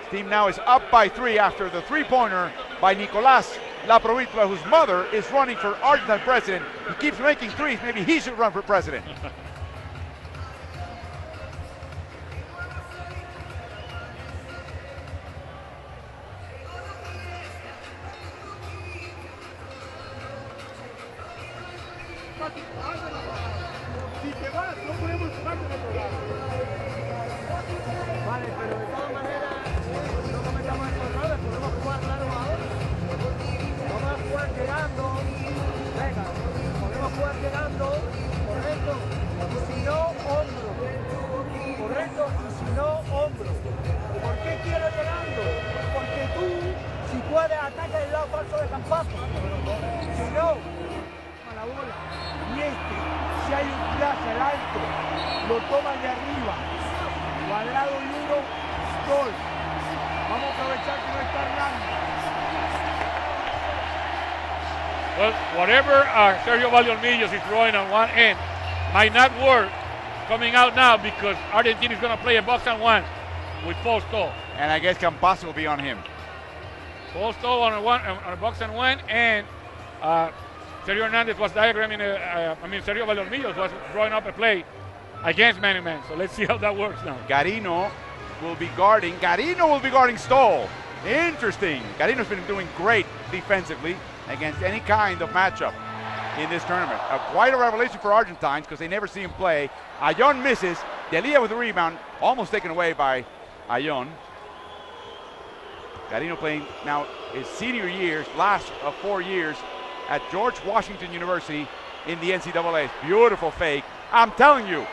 His team now is up by 3 after the three-pointer by Nicolás La Provitola, whose mother is running for Argentine president. He keeps making threes. Maybe he should run for president. Si te vas, no podemos jugarte en otro lado. Vale, pero de todas maneras, no cometamos errores, podemos jugar claro ahora. Vamos a jugar llegando. Venga, podemos jugar llegando, correcto. Si no, hombro. Correcto, y si no, hombro. ¿Por qué quiero llegando? Porque tú, si puedes, ataca el lado falso de Campaso. Si no, a la bola. Y si hay un clase al alto, lo toman de arriba, o al lado y uno, gol. Vamos a aprovechar que no está Hernando. Well, whatever Sergio Valdeolmillos is throwing on one end might not work coming out now because Argentina is going to play a box and one with Fausto. And I guess Campaso will be on him. Fausto on a box and one, and Sergio Hernandez was diagramming, Sergio Valdeolmillos was drawing up a play against man-to-man. So let's see how that works now. Garino will be guarding Stoll. Interesting. Garino's been doing great defensively against any kind of matchup in this tournament. Quite a revelation for Argentines because they never see him play. Ayon misses. Delia with the rebound, almost taken away by Ayon. Garino playing now his senior years, last of 4 years at George Washington University in the NCAA. Beautiful fake. I'm telling you,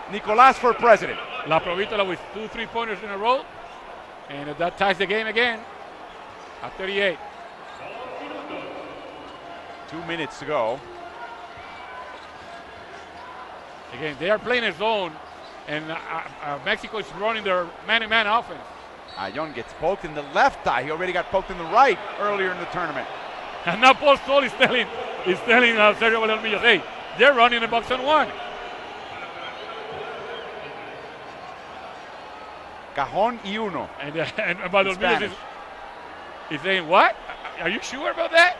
Nicolás for president. La Provitola with 2 3-pointers in a row, and that ties the game again at 38. 2 minutes to go. Again, they are playing a zone, and Mexico is running their man-to-man offense. Ayon gets poked in the left eye. He already got poked in the right earlier in the tournament. And now Paul Stoll is telling Sergio Valdeolmillos, hey, they're running a box and one. Cajón y uno. And Valdeolmillos is saying, what? Are you sure about that?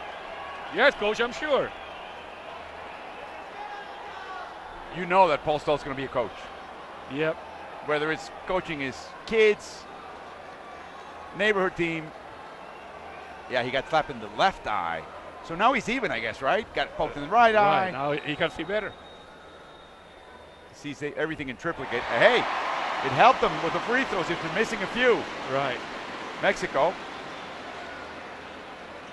Yes, coach, I'm sure. You know that Paul Stoll's going to be a coach. Yep. Whether it's coaching his kids, neighborhood team. Yeah, he got slapped in the left eye. So now he's even, I guess, right? Got poked in the right eye. Now he can see better. Sees everything in triplicate. Hey, it helped them with the free throws if they're missing a few. Right. Mexico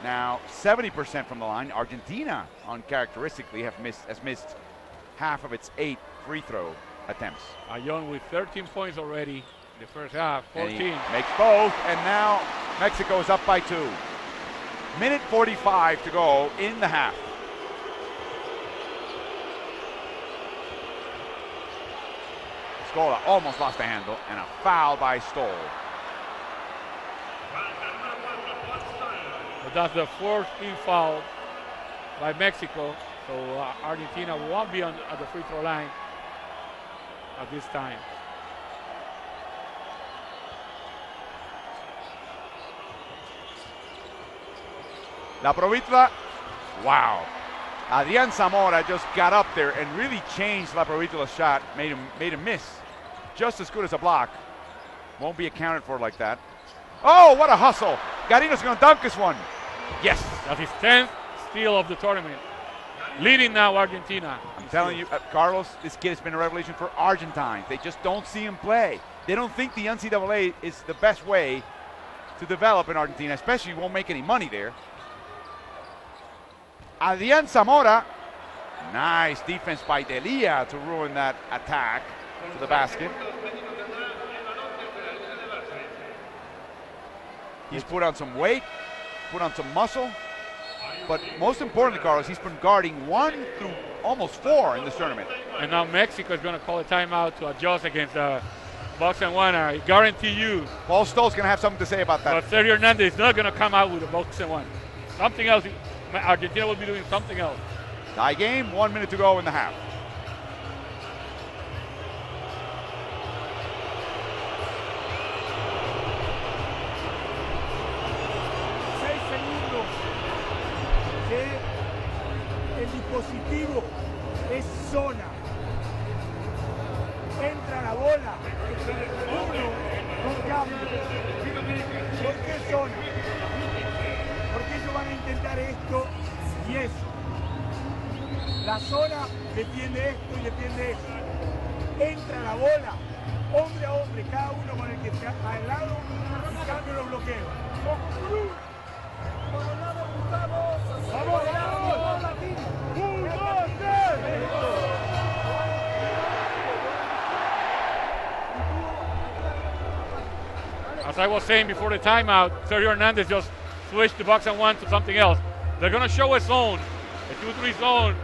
now 70% from the line. Argentina, uncharacteristically, has missed half of its 8 free throw attempts. Ayon with 13 points already in the first half, 14. And he makes both, and now Mexico is up by 2. Minute 45 to go in the half. Scola almost lost the handle, and a foul by Stoll. But that's the 4th team foul by Mexico, so Argentina won't be at the free throw line. at this time. La Provitola, wow. Adrian Zamora just got up there and really changed La Provitola's shot, made him miss. Just as good as a block. Won't be accounted for like that. Oh, what a hustle. Garino's going to dunk this one. Yes. That's his 10th steal of the tournament. Leading now Argentina. I'm telling you, Carlos, this kid has been a revelation for Argentines. They just don't see him play. They don't think the NCAA is the best way to develop in Argentina, especially won't make any money there. Adrian Zamora. Nice defense by Delia to ruin that attack to the basket. He's put on some weight, put on some muscle, but most importantly, Carlos, he's been guarding 1 through almost 4 in this tournament. And now Mexico is going to call a timeout to adjust against the box and one. I guarantee you. Paul Stoll's going to have something to say about that. But Sergio Hernandez is not going to come out with a box and one. Something else. Argentina will be doing something else. Tie game, 1 minute to go in the half. El dispositivo es zona. Entra la bola. Uno con cambio. ¿Por qué zona? Porque ellos van a intentar esto y eso. La zona defiende esto y defiende eso. Entra la bola, hombre a hombre, cada uno con el que está al lado y cambia los bloqueos. Por el lado, Gustavo. ¡Vamos, vamos! ¡Un, dos, tres! As I was saying before the timeout, Sergio Hernandez just switched the box and one to something else. They're going to show a zone, a 2-3 zone,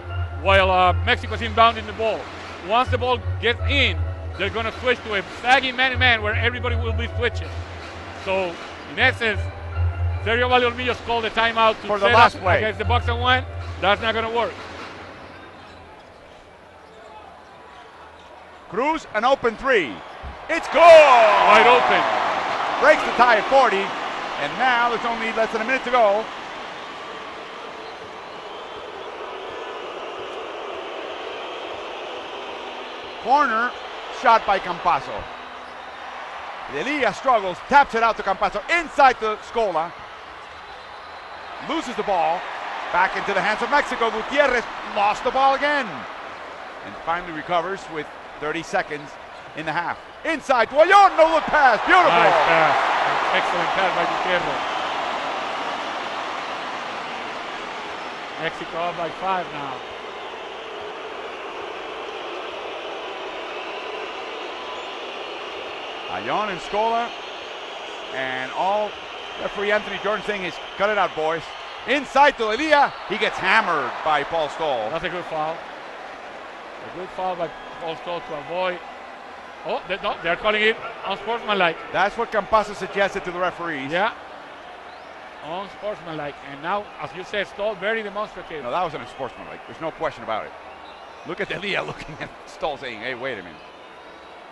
while Mexico's inbounding the ball. Once the ball gets in, they're going to switch to a sagging man-to-man where everybody will be switching. So, in essence, Sergio Valdeolmillos called the timeout to for the set last up play against the box and one. That's not going to work. Cruz, an open 3. It's good! Wide open. Breaks the tie at 40, and now there's only less than a minute to go. Corner shot by Campazzo. Delia struggles, taps it out to Campazzo inside the Scola. Loses the ball. Back into the hands of Mexico. Gutierrez lost the ball again. And finally recovers with 30 seconds in the half. Inside, Guayon, no look pass. Beautiful. Nice pass. Excellent pass by Gutierrez. Mexico up by 5 now. Ayon and Scola, and all referee Anthony Jordan saying is cut it out, boys. Inside to Elia, he gets hammered by Paul Stoll. That's a good foul. A good foul by Paul Stoll to avoid. Oh, they're calling it unsportsmanlike. That's what Campazzo suggested to the referees. Yeah, unsportsmanlike. And now, as you said, Stoll very demonstrative. No, that wasn't unsportsmanlike. There's no question about it. Look at Elia looking at Stoll saying, hey, wait a minute.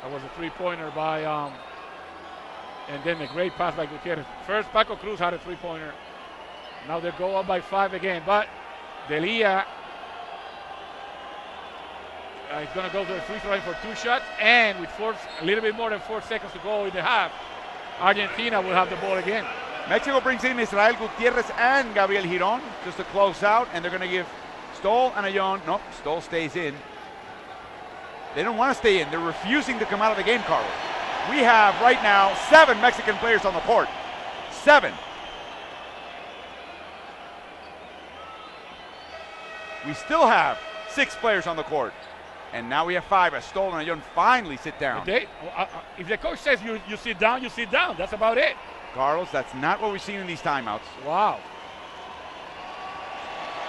That was a three-pointer by, and then a great pass by Gutierrez. First, Paco Cruz had a three-pointer. Now they go up by 5 again, but Delia is going to go to the free throw line for 2 shots, and with a little bit more than 4 seconds to go in the half, Argentina will have the ball again. Mexico brings in Israel Gutierrez and Gabriel Giron just to close out, and they're going to give Stoll and Ayon. Nope, Stoll stays in. They don't want to stay in. They're refusing to come out of the game, Carlos. We have right now 7 Mexican players on the court. 7. We still have 6 players on the court. And now we have 5 as Stoll and Ayon finally sit down. If the coach says you sit down, you sit down. That's about it. Carlos, that's not what we've seen in these timeouts. Wow.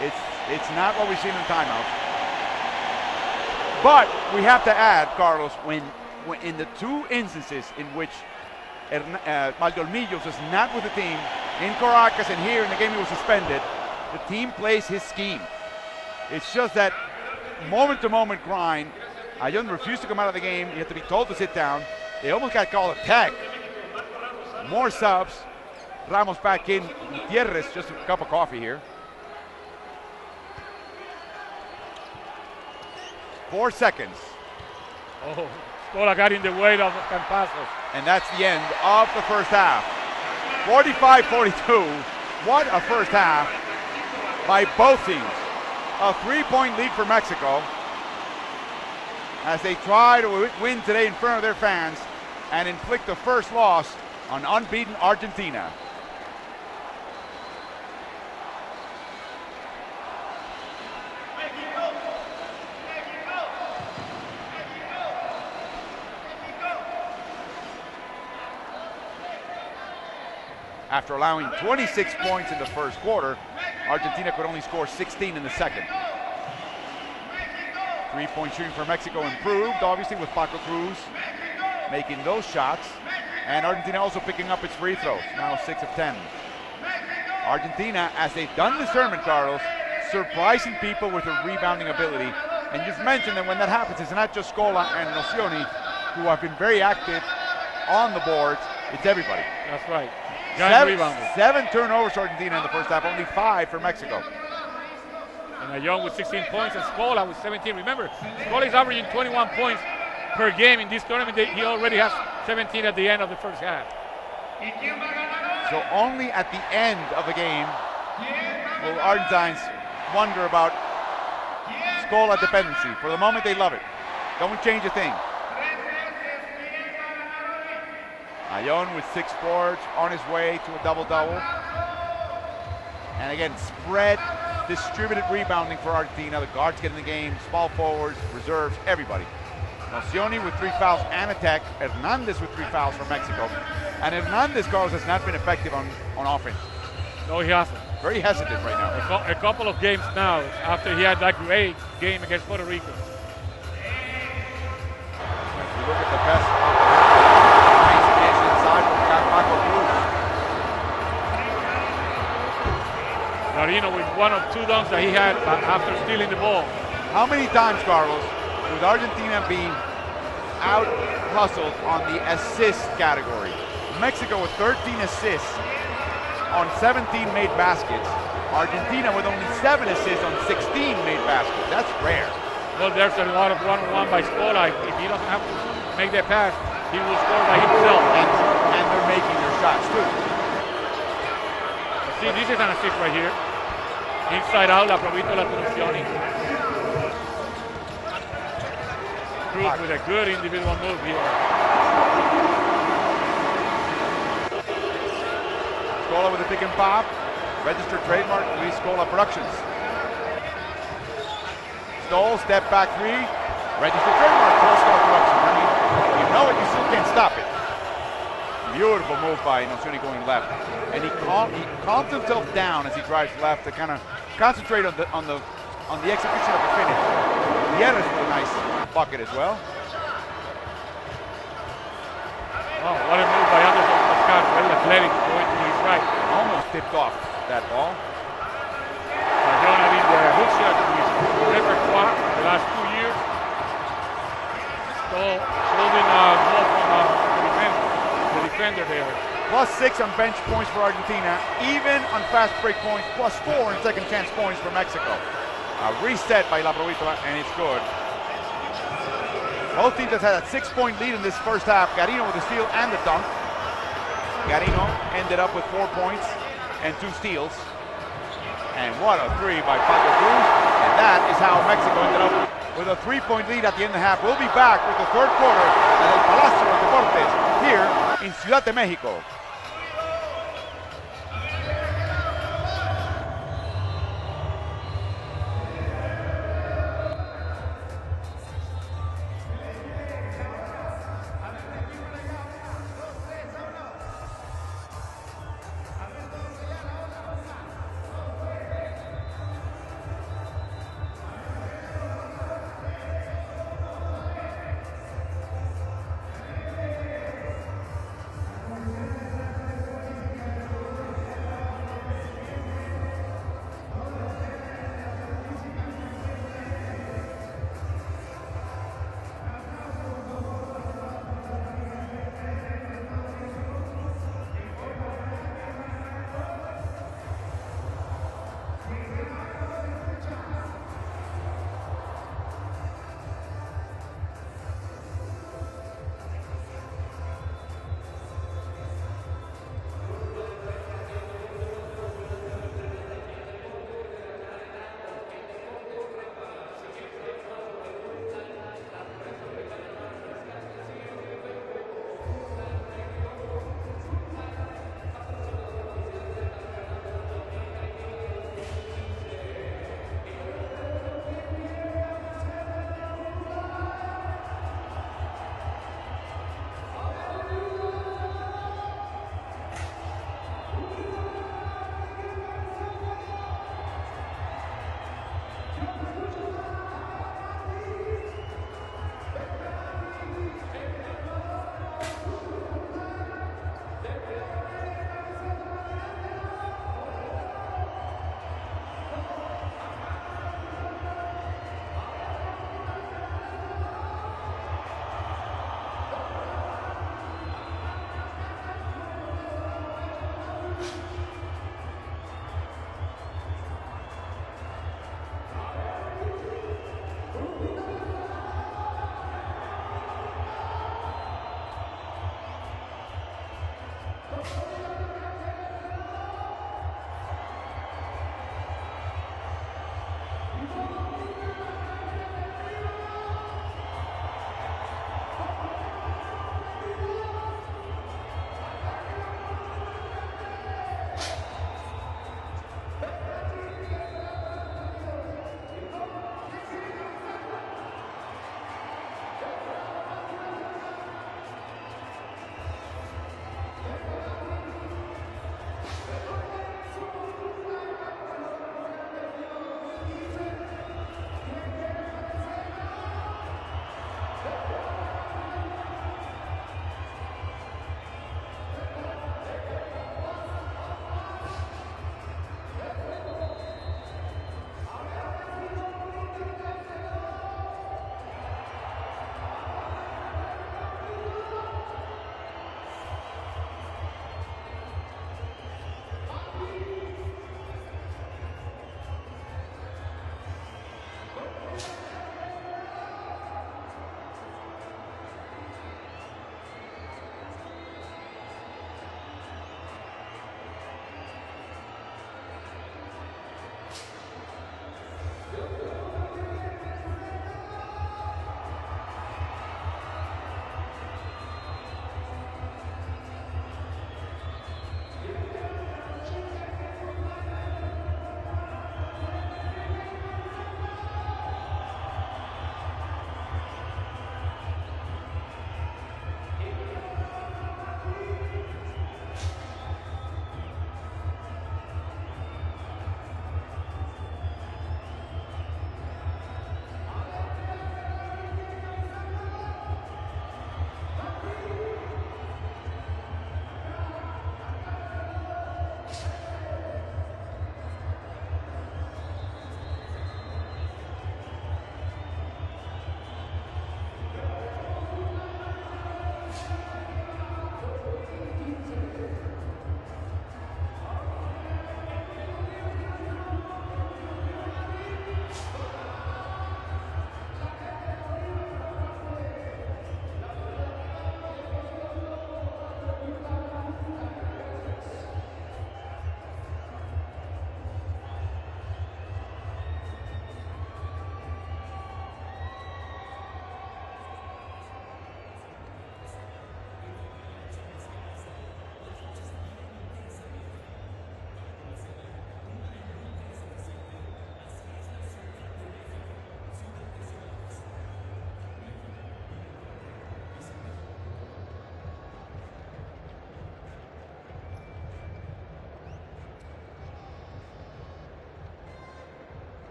It's not what we've seen in timeouts. But we have to add, Carlos, when in the 2 instances in which Valdeolmillos is not with the team, in Caracas and here in the game he was suspended, the team plays his scheme. It's just that moment-to-moment grind. Ayun refused to come out of the game. He had to be told to sit down. They almost got called a tag. More subs. Ramos back in. Gutierrez, just a cup of coffee here. 4 seconds. Oh, Scola got in the way of Campazzo. And that's the end of the first half. 45-42. What a first half by both teams. A 3-point lead for Mexico as they try to win today in front of their fans and inflict the first loss on unbeaten Argentina. After allowing 26 points in the first quarter, Argentina could only score 16 in the second. 3-point shooting for Mexico improved, obviously, with Paco Cruz making those shots. And Argentina also picking up its free throws, now 6 of 10. Argentina, as they've done this tournament, Carlos, surprising people with their rebounding ability. And you've mentioned that when that happens, it's not just Scola and Nocioni, who have been very active on the boards, it's everybody. That's right. 7 turnovers for Argentina in the first half, only 5 for Mexico. And Ayun with 16 points and Scola with 17. Remember, Scola is averaging 21 points per game in this tournament. He already has 17 at the end of the first half. So only at the end of the game will Argentines wonder about Scola dependency. For the moment, they love it. Don't change a thing. Ayun with 6 boards, on his way to a double-double. And again, spread, distributed rebounding for Argentina. The guards get in the game, small forwards, reserves, everybody. Nocioni with 3 fouls and a tech. Hernandez with 3 fouls for Mexico. And Hernandez, Carlos, has not been effective on offense. No, he hasn't. Very hesitant right now. A couple of games now after he had that great game against Puerto Rico. If you look at the best nice dish inside from Paco Cruz. Garino with 1 of 2 dunks that he had after stealing the ball. How many times, Carlos, with Argentina being out-hustled on the assist category? Mexico with 13 assists on 17 made baskets. Argentina with only 7 assists on 16 made baskets. That's rare. Well, there's a lot of one-on-one by Scola. If he doesn't have to make that pass, he will score by himself. And they're making their shots too. See, this is an assist right here. Inside out, la provítola to Nocioni. Cruz with a good individual move here. Scola with a pick and pop. Registered trademark, Luis Scola Productions. Stoll, step back 3. Registered trademark, Luis Scola Productions. I mean, you know it, you still can't stop it. Beautiful move by Nocioni going left. And he calms himself down as he drives left to kind of concentrate on the execution of the finish. Gutierrez with a nice bucket as well. Oh, what a move by Anderson Pascal. Very athletic, going to his right. Almost tipped off that ball. Ayun having the hook shot in his repertoire the last 2 years. Still holding ball from the defender there. +6 on bench points for Argentina, even on fast break points, +4 in second chance points for Mexico. A reset by La Provítola, and it's good. Both teams have had a 6-point lead in this first half. Garino with the steal and the dunk. Garino ended up with 4 points and 2 steals. And what a 3 by Paco Cruz. And that is how Mexico ended up with a 3-point lead at the end of the half. We'll be back with the third quarter at El Palacio de Deportes here in Ciudad de Mexico.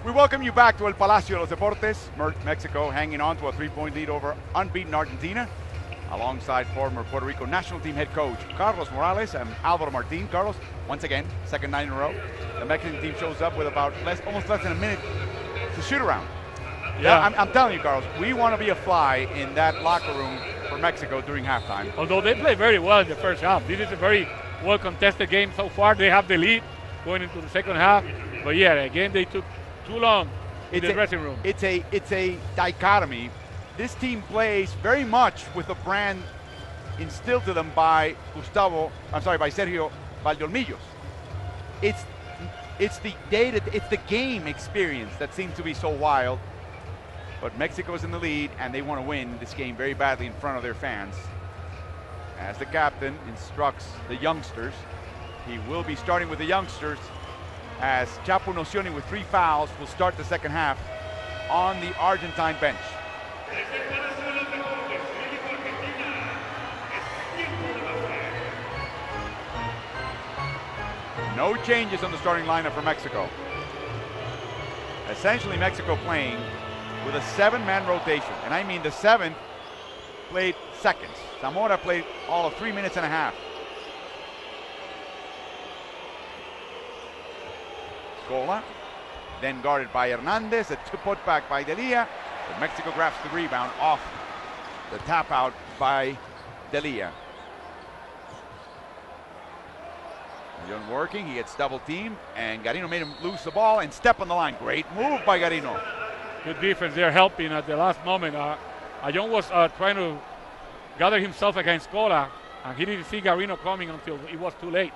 We welcome you back to El Palacio de los Deportes. Mexico hanging on to a 3-point lead over unbeaten Argentina, alongside former Puerto Rico national team head coach Carlos Morales and Alvaro Martin. Carlos, once again, second night in a row. The Mexican team shows up with about almost less than a minute to shoot around. Yeah, I'm telling you, Carlos, we want to be a fly in that locker room for Mexico during halftime. although they play very well in the first half. This is a very well contested game so far. They have the lead going into the second half. But yeah, again, they took too long in the dressing room. It's a dichotomy. This team plays very much with a brand instilled to them by Sergio Valdeolmillos. It's the game experience that seems to be so wild. But Mexico's in the lead, and they want to win this game very badly in front of their fans. As the captain instructs the youngsters, he will be starting with the youngsters, as Chapo Nocioni, with 3 fouls, will start the second half on the Argentine bench. No changes on the starting lineup for Mexico. Essentially, Mexico playing with a 7-man rotation, and I mean the 7th played seconds. Zamora played all of 3 minutes and a half. Scola, then guarded by Hernandez, a put back by Delia, but Mexico grabs the rebound off the tap out by Delia. Young working, he gets double teamed, and Garino made him lose the ball and step on the line. Great move by Garino. Good defense there, helping at the last moment. Ayon was trying to gather himself against Scola, and he didn't see Garino coming until it was too late.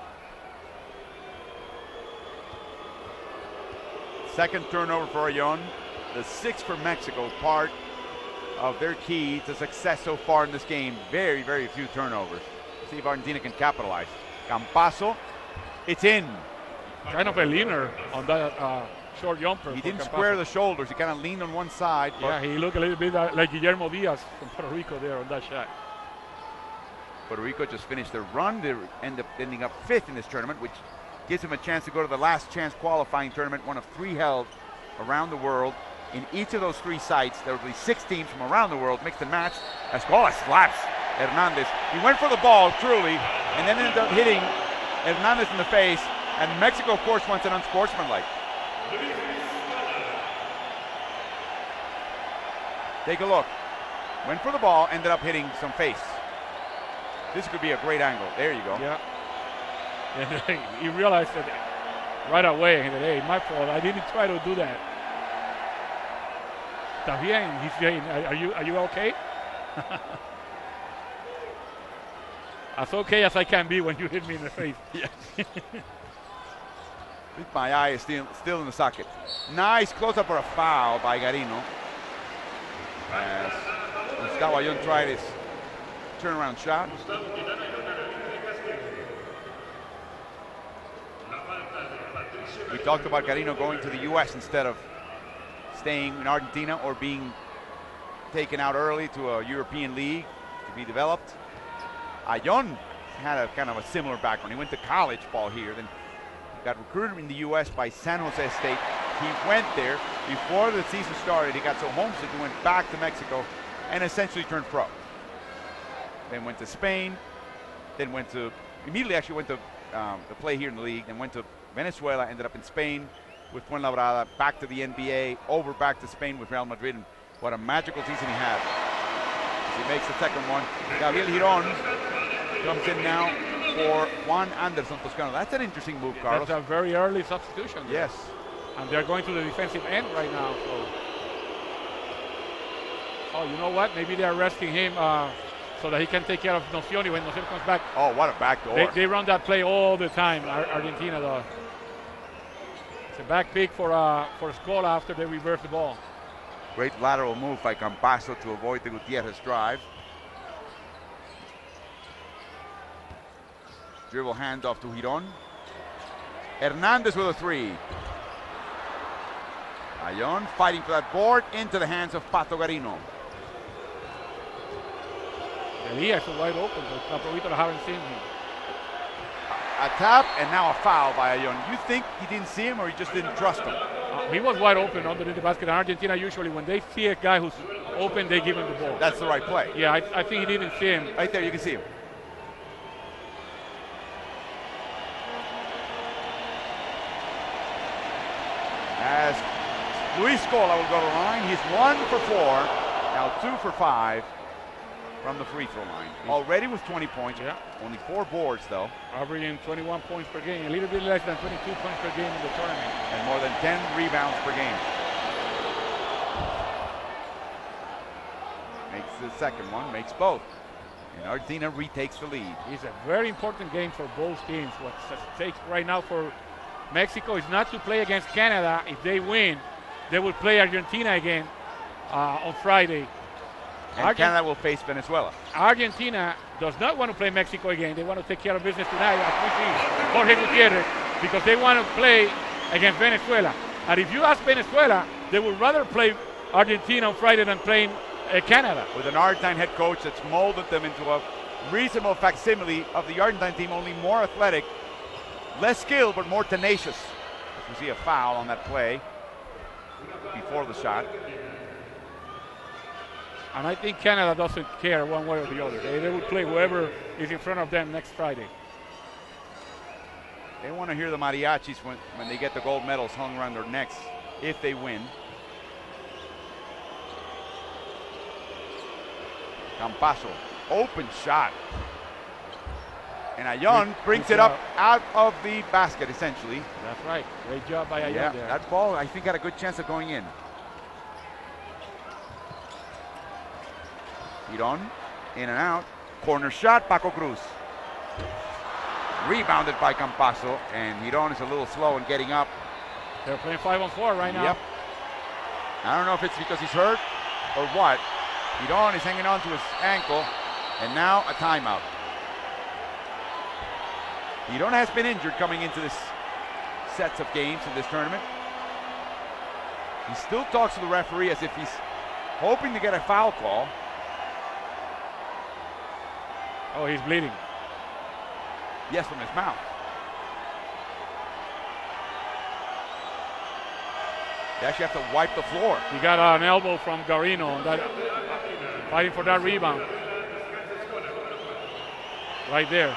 Second turnover for Ayon, the 6th for Mexico, part of their key to success so far in this game. Very, very few turnovers. See if Argentina can capitalize. Campazo, it's in. Kind of a leaner on that short jumper. He didn't square the shoulders. He kind of leaned on one side. Yeah, he looked a little bit like Guillermo Diaz from Puerto Rico there on that shot. Puerto Rico just finished their run. They end up ending up 5th in this tournament, which gives them a chance to go to the last chance qualifying tournament, one of 3 held around the world. In each of those 3 sites, there will be 6 teams from around the world mixed and matched. Escola slaps Hernandez. He went for the ball, truly, and then ended up hitting Hernandez in the face. And Mexico, of course, wants an unsportsmanlike. Take a look. Went for the ball, ended up hitting some face. This could be a great angle. There you go. Yeah. And he realized that right away. He said, hey, my fault. I didn't try to do that. Está bien. He's saying, are you okay? As okay as I can be when you hit me in the face. Yes. My eye is still in the socket. Nice close-up for a foul by Garino. As Gustavo Ayon tried his turnaround shot. We talked about Garino going to the U.S. instead of staying in Argentina or being taken out early to a European league to be developed. Ayon had a kind of a similar background. He went to college ball here, then got recruited in the U.S. by San Jose State. He went there before the season started. He got so homesick he went back to Mexico and essentially turned pro. Then went to Spain, then immediately went to play here in the league, then went to Venezuela, ended up in Spain with Fuenlabrada, back to the NBA, back to Spain with Real Madrid, and what a magical season he had. As he makes the second one. Gabriel Giron comes in now for Juan Anderson Toscano. That's an interesting move, Carlos. That's a very early substitution. Yes. And they're going to the defensive end right now. So. Oh, you know what? Maybe they're resting him so that he can take care of Nocioni when Nocioni comes back. Oh, what a backdoor. They run that play all the time, Argentina, though. It's a back pick for Scola after they reverse the ball. Great lateral move by Campazo to avoid the Gutierrez drive. Dribble handoff to Giron. Hernandez with a 3. Ayon fighting for that board into the hands of Pato Garino. Delia is wide open, but Caprovito haven't seen him. A tap and now a foul by Ayon. You think he didn't see him or he just didn't trust him? He was wide open underneath the basket. And Argentina usually, when they see a guy who's open, they give him the ball. That's the right play. Yeah, I think he didn't see him. Right there, you can see him. As Luis Scola will go to the line, he's 1 for 4, now 2 for 5 from the free throw line. Already with 20 points, only 4 boards though. Averaging 21 points per game, a little bit less than 22 points per game in the tournament. And more than 10 rebounds per game. Makes the second one, makes both. And Argentina retakes the lead. It's a very important game for both teams. What's at stake right now for Mexico is not to play against Canada. If they win, they will play Argentina again on Friday. And Canada will face Venezuela. Argentina does not want to play Mexico again. They want to take care of business tonight, as we see Jorge Gutierrez, because they want to play against Venezuela. And if you ask Venezuela, they would rather play Argentina on Friday than playing Canada. With an Argentine head coach that's molded them into a reasonable facsimile of the Argentine team, only more athletic, less skilled, but more tenacious. You see a foul on that play before the shot. And I think Canada doesn't care one way or the other. They will play whoever is in front of them next Friday. They want to hear the mariachis when they get the gold medals hung around their necks if they win. Campasso, open shot. And Ayon brings it up out of the basket, essentially. That's right. Great job by Ayon there. That ball, I think, had a good chance of going in. Giron, in and out. Corner shot, Paco Cruz. Rebounded by Campasso, and Giron is a little slow in getting up. They're playing 5-on-4 right now. Yep. I don't know if it's because he's hurt or what. Giron is hanging on to his ankle, and now a timeout. Giron has been injured coming into this sets of games in this tournament. He still talks to the referee as if he's hoping to get a foul call. Oh, he's bleeding. Yes, from his mouth. They actually have to wipe the floor. He got an elbow from Garino on that, fighting for that rebound. Right there.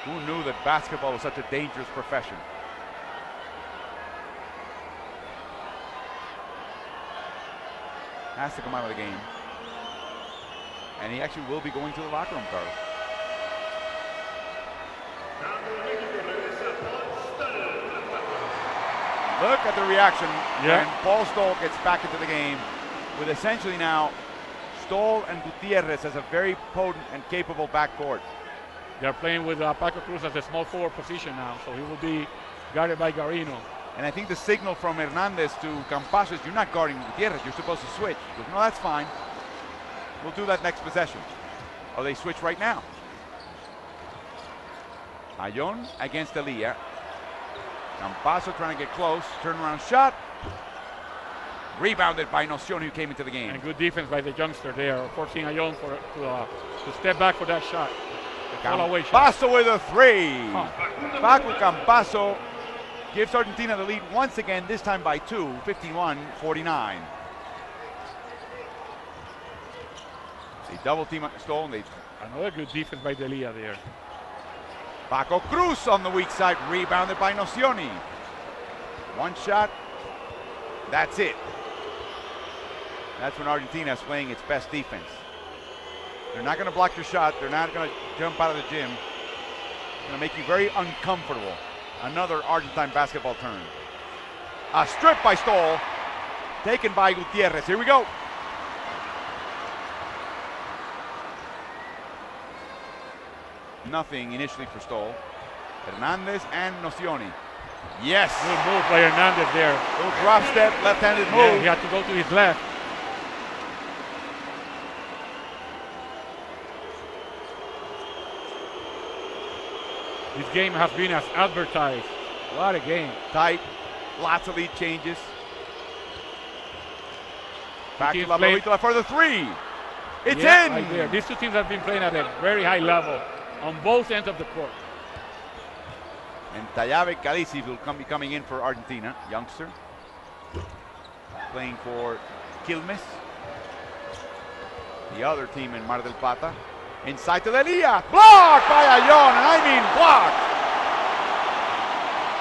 Who knew that basketball was such a dangerous profession? Has to come out of the game. And he actually will be going to the locker room, Carlos. Look at the reaction when Paul Stoll gets back into the game with essentially now Stoll and Gutierrez as a very potent and capable backcourt. They're playing with Paco Cruz as a small forward position now, so he will be guarded by Garino. And I think the signal from Hernandez to Campasso is you're not guarding Gutierrez, you're supposed to switch. He goes, no, that's fine. We'll do that next possession. Or they switch right now. Ayon against Elia. Campasso trying to get close. Turnaround shot. Rebounded by Nocioni, who came into the game. And good defense by the youngster there, forcing Ayon to step back for that shot. Campasso with a three. Paco Campasso gives Argentina the lead once again, this time by 2, 51-49. They double team Stoll. Another good defense by Delia there. Paco Cruz on the weak side, rebounded by Nocioni. One shot, that's it. That's when Argentina is playing its best defense. They're not going to block your shot. They're not going to jump out of the gym. They're going to make you very uncomfortable. Another Argentine basketball turn. A strip by Stoll, taken by Gutierrez. Here we go. Nothing initially for Stoll. Hernandez and Nocioni. Yes. Good move by Hernandez there. Little drop step, left-handed move. Yeah, he had to go to his left. This game has been as advertised. What a game. Tight, lots of lead changes. Back to Labrita for the three. It's yeah, in! Right there. These two teams have been playing at a very high level on both ends of the court. And Tayabe Calisi will be coming in for Argentina, youngster. Playing for Quilmes. The other team in Mar del Plata. Inside to Delia. Blocked by Ayon, and I mean blocked.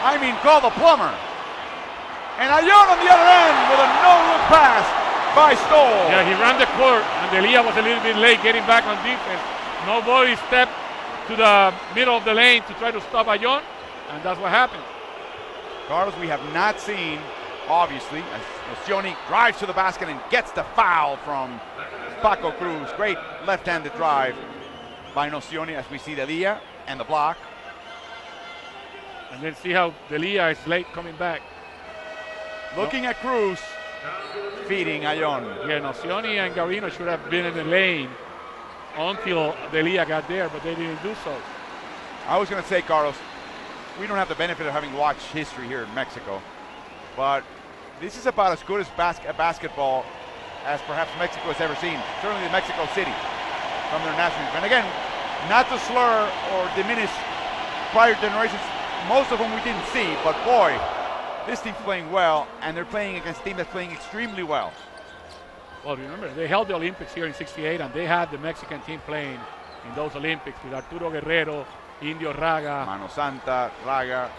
I mean call the plumber. And Ayon on the other end with a no-look pass by Stoll. Yeah, he ran the court, and Delia was a little bit late getting back on defense. Nobody stepped to the middle of the lane to try to stop Ayon, and that's what happened. Carlos, we have not seen, obviously, as Nocioni drives to the basket and gets the foul from Paco Cruz. Great left-handed drive by Nocioni as we see Delia and the block. And then see how Delia is late coming back. Looking at Cruz, feeding Ayon. Yeah, Nocioni and Garino should have been in the lane until Delia got there, but they didn't do so. I was going to say, Carlos, we don't have the benefit of having watched history here in Mexico, but this is about as good as basketball as perhaps Mexico has ever seen. Certainly the Mexico City from their national team. And again, not to slur or diminish prior generations, most of them we didn't see, but boy, this team's playing well, and they're playing against a team that's playing extremely well. Well, remember, they held the Olympics here in '68, and they had the Mexican team playing in those Olympics with Arturo Guerrero, Indio Raga. Mano Santa, Raga.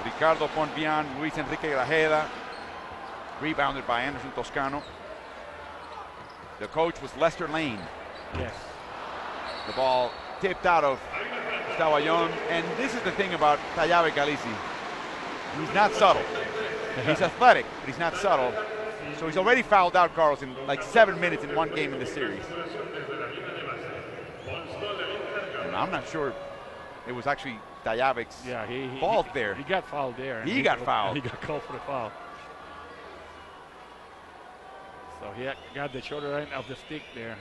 Ricardo Pontbian, Luis Enrique Grajeda. Rebounded by Anderson Toscano. The coach was Lester Lane. Yes. The ball tipped out of Gustavo Ayon. And this is the thing about Tayabe Calisi. He's not subtle. He's athletic, but he's not subtle. So he's already fouled out, Carlos, in like 7 minutes in one game in the series. And I'm not sure it was actually Tayabe's fault there. He got fouled there. He got fouled. He got called for the foul. So he got the shoulder end of the stick there.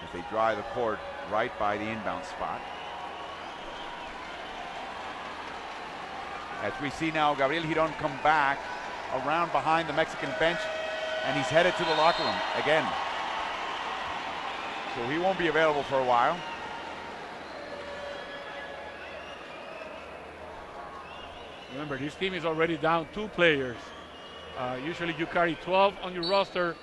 As they dry the court right by the inbound spot. As we see now, Gabriel Giron come back around behind the Mexican bench, and he's headed to the locker room again. So he won't be available for a while. Remember, this team is already down 2 players. Usually you carry 12 on your roster.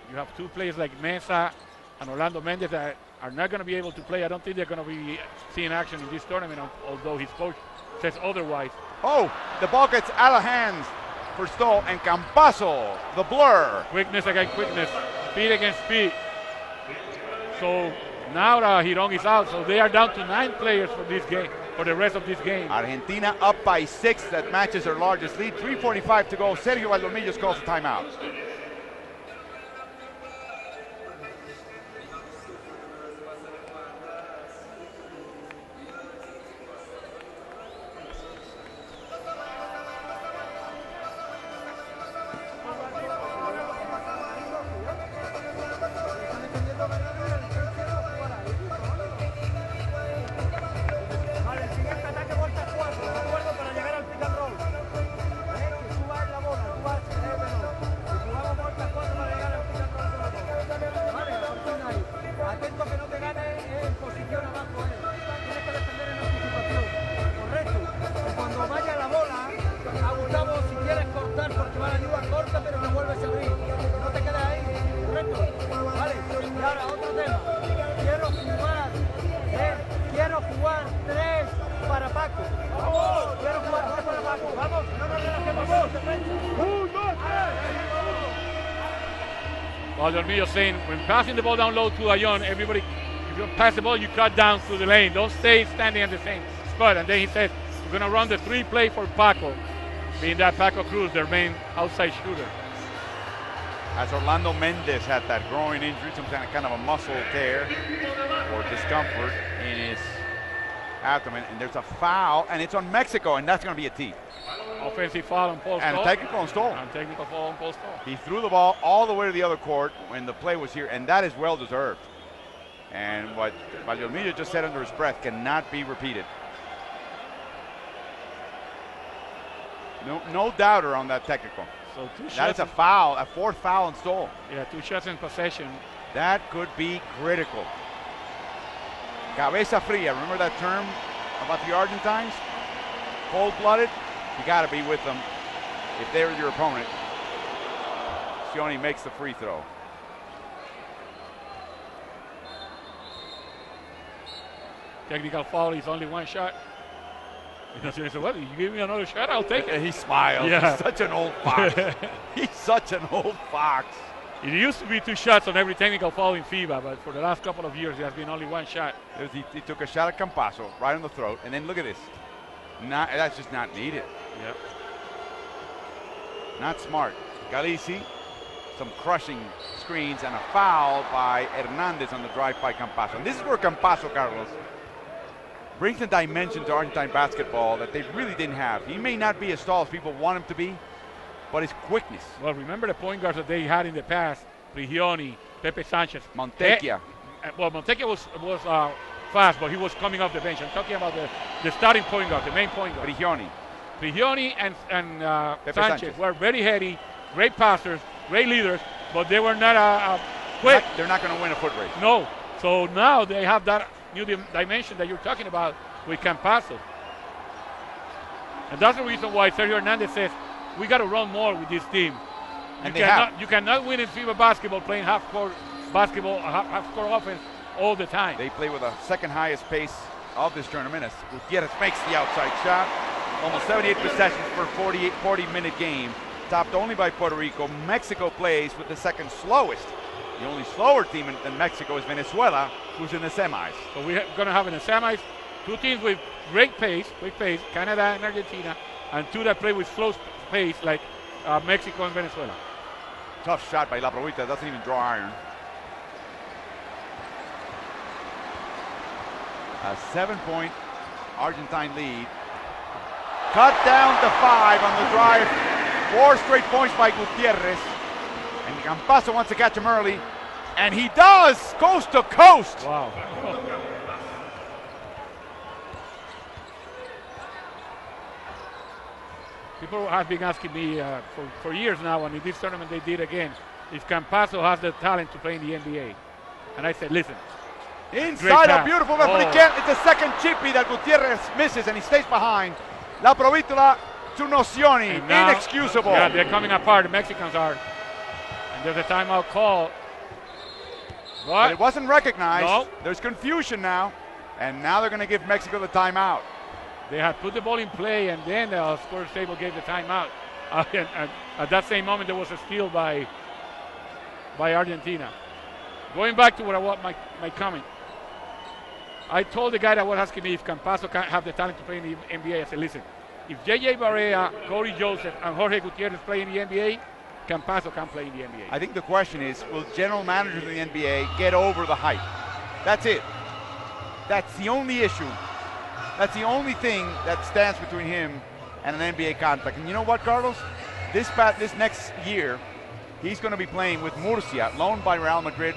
You have 2 players like Mesa and Orlando Mendez that are not going to be able to play. I don't think they're going to be seeing action in this tournament, although his coach says otherwise. Oh, the ball gets out of hands for Stoll, and Campazo, the blur. Quickness against quickness, speed against speed. So now Giron is out, so they are down to 9 players for this game, for the rest of this game. Argentina up by 6, that matches their largest lead. 3:45 to go. Sergio Valdormillos calls the timeout. Valdormillo saying when passing the ball down low to Ayon, everybody, if you pass the ball, you cut down through the lane. Don't stay standing at the same spot. And then he said, we're going to run the 3-play for Paco, being that Paco Cruz, their main outside shooter. As Orlando Mendez had that groin injury, some kind of a muscle tear or discomfort in his abdomen, and there's a foul, and it's on Mexico, and that's going to be a tee. Offensive foul on Paul Stoll. And technical on Stoll. And technical foul on Paul Stoll. He threw the ball all the way to the other court when the play was here, and that is well deserved. And what Valdormillo just said under his breath cannot be repeated. No doubter on that technical. So That is a foul, a fourth foul installed. Yeah, 2 shots in possession. That could be critical. Cabeza fría, remember that term about the Argentines? Cold-blooded, you got to be with them if they're your opponent. Scioni makes the free throw. Technical foul, he's only 1 shot. He said, well, you give me another shot, I'll take it. He smiles. Yeah. He's such an old fox. He's such an old fox. It used to be 2 shots on every technical foul in FIBA, but for the last couple of years, there has been only 1 shot. He took a shot at Campasso, right on the throat, and then look at this. That's just not needed. Yep. Not smart. Galisi, some crushing screens, and a foul by Hernandez on the drive by Campasso. And this is where Campasso, Carlos, brings a dimension to Argentine basketball that they really didn't have. He may not be as tall as people want him to be, but his quickness. Well, remember the point guards that they had in the past, Prigioni, Pepe Sanchez. Montecchia. Well, Montecchia was fast, but he was coming off the bench. I'm talking about the starting point guard, the main point guard. Prigioni and Sanchez were very heady, great passers, great leaders, but they were not quick. They're not going to win a foot race. No. So now they have that new dimension that you're talking about with Campasso. And that's the reason why Sergio Hernandez says, we got to run more with this team. And you cannot win in FIBA basketball playing half-court basketball, half-court offense all the time. They play with the second highest pace of this tournament as Gutierrez makes the outside shot. Almost 78 possessions for 40-minute game, topped only by Puerto Rico. Mexico plays with the second slowest. The only slower team than Mexico is Venezuela, who's in the semis. So we're going to have in the semis 2 teams with great pace, Canada and Argentina, and 2 that play with slow pace like Mexico and Venezuela. Tough shot by La Provita, doesn't even draw iron. A 7-point Argentine lead. Cut down to 5 on the drive. 4 straight points by Gutierrez. And Campasso wants to catch him early. And he does, coast to coast. Wow. People have been asking me for years now, and in this tournament they did again, if Campasso has the talent to play in the NBA. And I said, listen. Inside a beautiful but he can't. It's a second chippy that Gutierrez misses, and he stays behind. La Provitola to Nocioni. Inexcusable. Yeah, they're coming apart. The Mexicans are. And there's a timeout call. But it wasn't recognized. No. There's confusion now. And now they're going to give Mexico the timeout. They had put the ball in play, and then the scorer's table gave the timeout. And at that same moment, there was a steal by Argentina. Going back to what I want my comment. I told the guy that was asking me if Campasso can have the talent to play in the NBA. I said, listen, if J.J. Barea, Corey Joseph, and Jorge Gutierrez play in the NBA, Campasso can play in the NBA. I think the question is, will general managers in the NBA get over the hype? That's it. That's the only issue. That's the only thing that stands between him and an NBA contract. And you know what, Carlos? This next year, he's going to be playing with Murcia, loaned by Real Madrid.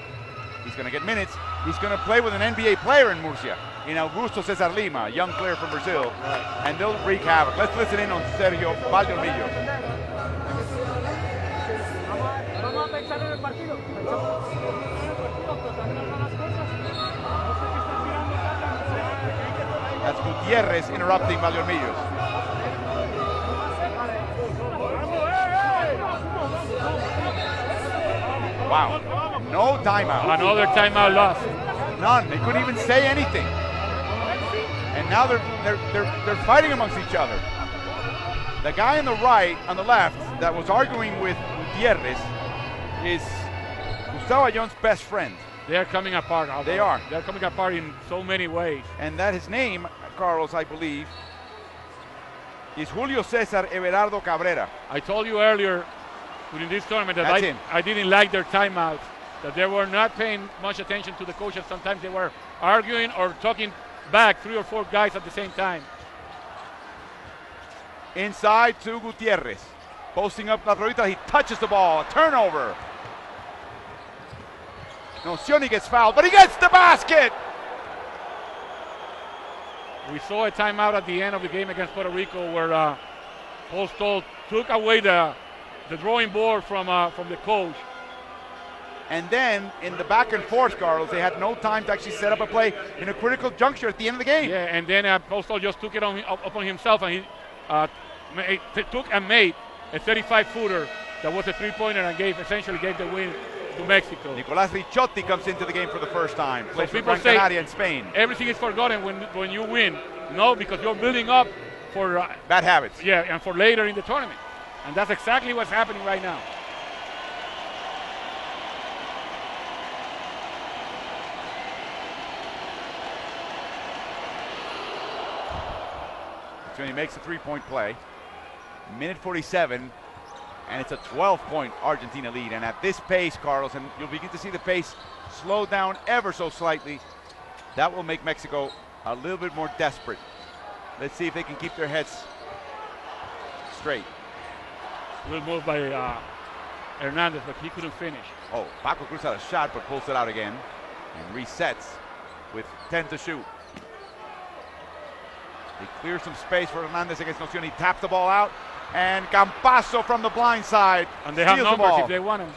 He's going to get minutes. He's going to play with an NBA player in Murcia, in Augusto Cesar Lima, a young player from Brazil. Right. And they'll wreak havoc. Let's listen in on Sergio Valdolmillo. That's Gutierrez interrupting Valdolmillo. Wow. No timeout. Another timeout lost. None. They couldn't even say anything. And now they're fighting amongst each other. The guy on the left, that was arguing with Gutierrez is Gustavo Ayllón's best friend. They are coming apart. Alvaro. They are. They're coming apart in so many ways. And that his name, Carlos, I believe, is Julio Cesar Everardo Cabrera. I told you earlier during this tournament that I didn't like their timeouts, that they were not paying much attention to the coaches. Sometimes they were arguing or talking back 3 or 4 guys at the same time. Inside to Gutierrez. Posting up La Provita, he touches the ball. Turnover. Nocioni gets fouled, but he gets the basket! We saw a timeout at the end of the game against Puerto Rico where Postol took away the drawing board from the coach. And then in the back and forth, Carlos, they had no time to actually set up a play in a critical juncture at the end of the game. Yeah, and then Postol just took it upon himself, and he took and made a 35-footer that was a three-pointer and essentially gave the win to Mexico. Nicolás Ricciotti comes into the game for the first time. Plays for people Gran say Canaria in Spain. Everything is forgotten when you win. No, because you're building up for bad habits. Yeah, and for later in the tournament. And that's exactly what's happening right now. So he makes a three-point play. Minute 47, and it's a 12-point Argentina lead. And at this pace, Carlos, and you'll begin to see the pace slow down ever so slightly, that will make Mexico a little bit more desperate. Let's see if they can keep their heads straight. Good move by Hernandez, but he couldn't finish. Oh, Paco Cruz had a shot, but pulls it out again and resets with 10 to shoot. He clears some space for Hernandez against Nocion. He taps the ball out, and Campazo from the blind side. And they have numbers if they want him.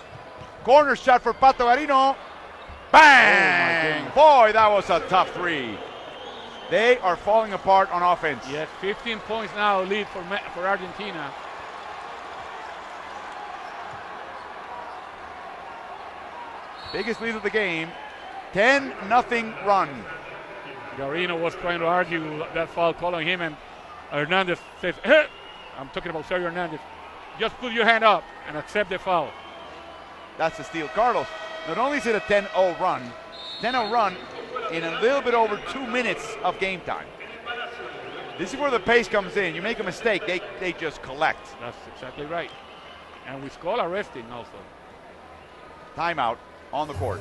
Corner shot for Pato Garino. Bang! Oh, boy, that was a tough three. They are falling apart on offense. Yes, 15 points now lead for Argentina. Biggest lead of the game, 10-0 run. Garino was trying to argue that foul call on him, and Hernandez says, hey! I'm talking about Sergio Hernandez. Just put your hand up and accept the foul. That's a steal. Carlos, not only is it a 10-0 run in a little bit over 2 minutes of game time. This is where the pace comes in. You make a mistake, they just collect. That's exactly right. And with Scola resting also. Timeout on the court.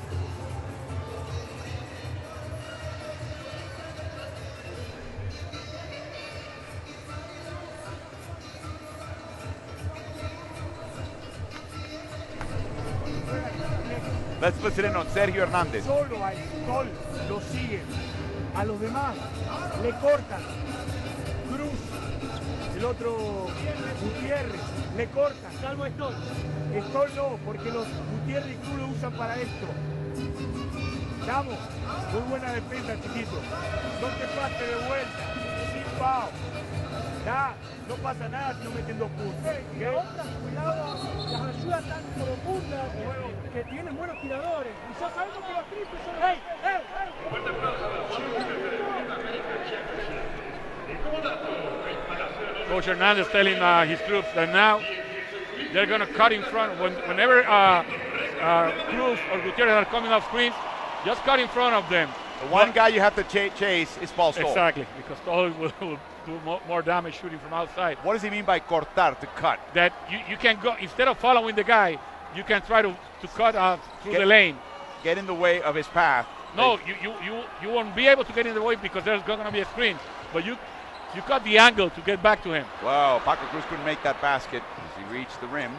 Let's listen in on Sergio Hernandez. Solo al Sol lo siguen. A los demás le cortan. Cruz, el otro Gutiérrez, le cortan. Salvo Stoll. Stoll no, porque los Gutiérrez y Cruz lo usan para esto. Vamos, muy buena defensa, chiquito. No te pases de vuelta, sin foul. Ya, no pasa nada si no meten 2 puntos. Y la otra, cuidado, las ayudas tan profundas que tienen buenos tiradores. Y ya sabemos que los triples son... ¡Ey! Coach Hernandez telling his troops that now they're going to cut in front. Whenever Cruz or Gutierrez are coming off screens, just cut in front of them. The one guy you have to chase is Paul Stoll. Exactly, because Stoll will do more damage shooting from outside. What does he mean by cortar, to cut? That you can go, instead of following the guy, you can try to cut through the lane. Get in the way of his path. No, you won't be able to get in the way because there's going to be a screen. But you cut the angle to get back to him. Wow, Paco Cruz couldn't make that basket as he reached the rim.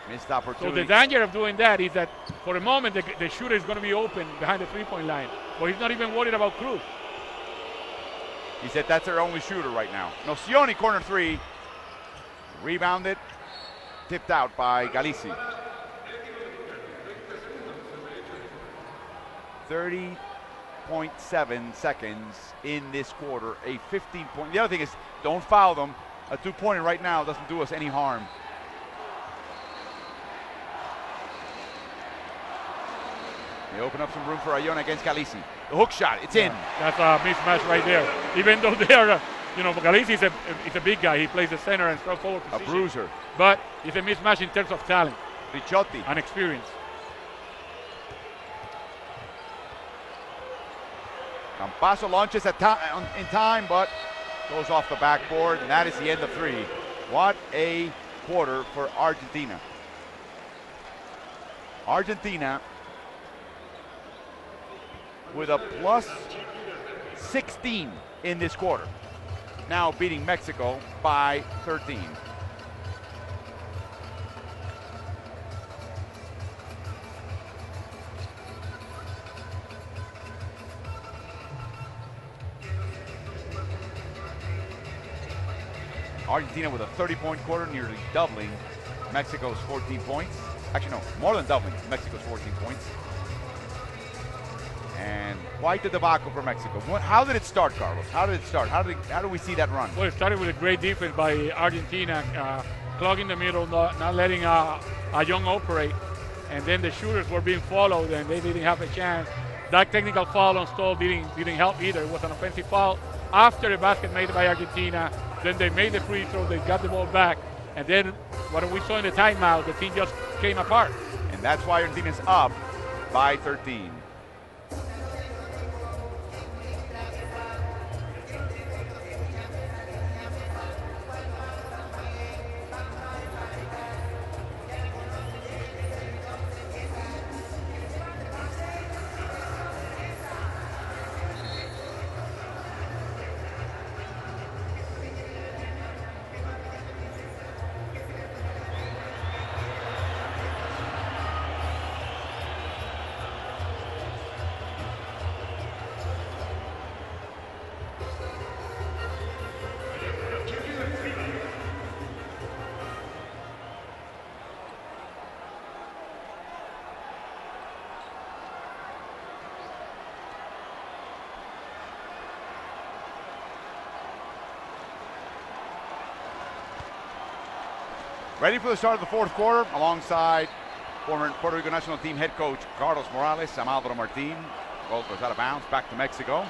Missed opportunity. So the danger of doing that is that for a moment the shooter is going to be open behind the three-point line. But he's not even worried about Cruz. He said that's their only shooter right now. Nocioni, corner three. Rebounded. Tipped out by Galici. 30.7 seconds in this quarter. A 15-point. The other thing is, don't foul them. A 2-pointer right now doesn't do us any harm. They open up some room for Ayona against Galici. The hook shot, it's in. That's a mismatch right there. Even though they are, Galici is a big guy. He plays the center and strong forward position. A bruiser. But it's a mismatch in terms of talent. Ricciotti. And experience. Campazo launches in time, but goes off the backboard, and that is the end of three. What a quarter for Argentina. Argentina with a plus 16 in this quarter. Now beating Mexico by 13. Argentina with a 30-point quarter, nearly doubling Mexico's 14 points. Actually, no, more than doubling Mexico's 14 points. And quite a debacle for Mexico. How did it start, Carlos? How did it start? How do we see that run? Well, it started with a great defense by Argentina, clogging the middle, not letting a young operate. And then the shooters were being followed, and they didn't have a chance. That technical foul on Stoll didn't help either. It was an offensive foul after the basket made by Argentina. Then they made the free throw. They got the ball back. And then what we saw in the timeout, the team just came apart. And that's why Argentina's up by 13. Ready for the start of the fourth quarter, alongside former Puerto Rico national team head coach Carlos Morales, Amador Martin. Ball goes out of bounds, back to Mexico.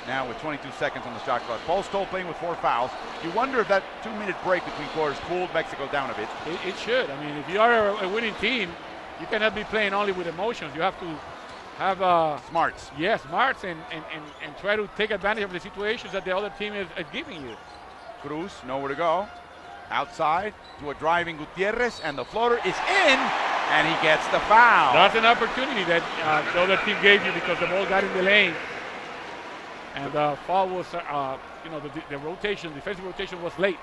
Now with 22 seconds on the shot clock. Paul Stoll playing with 4 fouls. You wonder if that 2-minute break between quarters cooled Mexico down a bit. It should. I mean, if you are a winning team, you cannot be playing only with emotions. You have to have smarts. Yes, smarts, and try to take advantage of the situations that the other team is giving you. Cruz, nowhere to go. Outside to a driving Gutierrez, and the floater is in, and he gets the foul. That's an opportunity that the other team gave you because the ball got in the lane. And the foul was, the rotation, defensive rotation was late.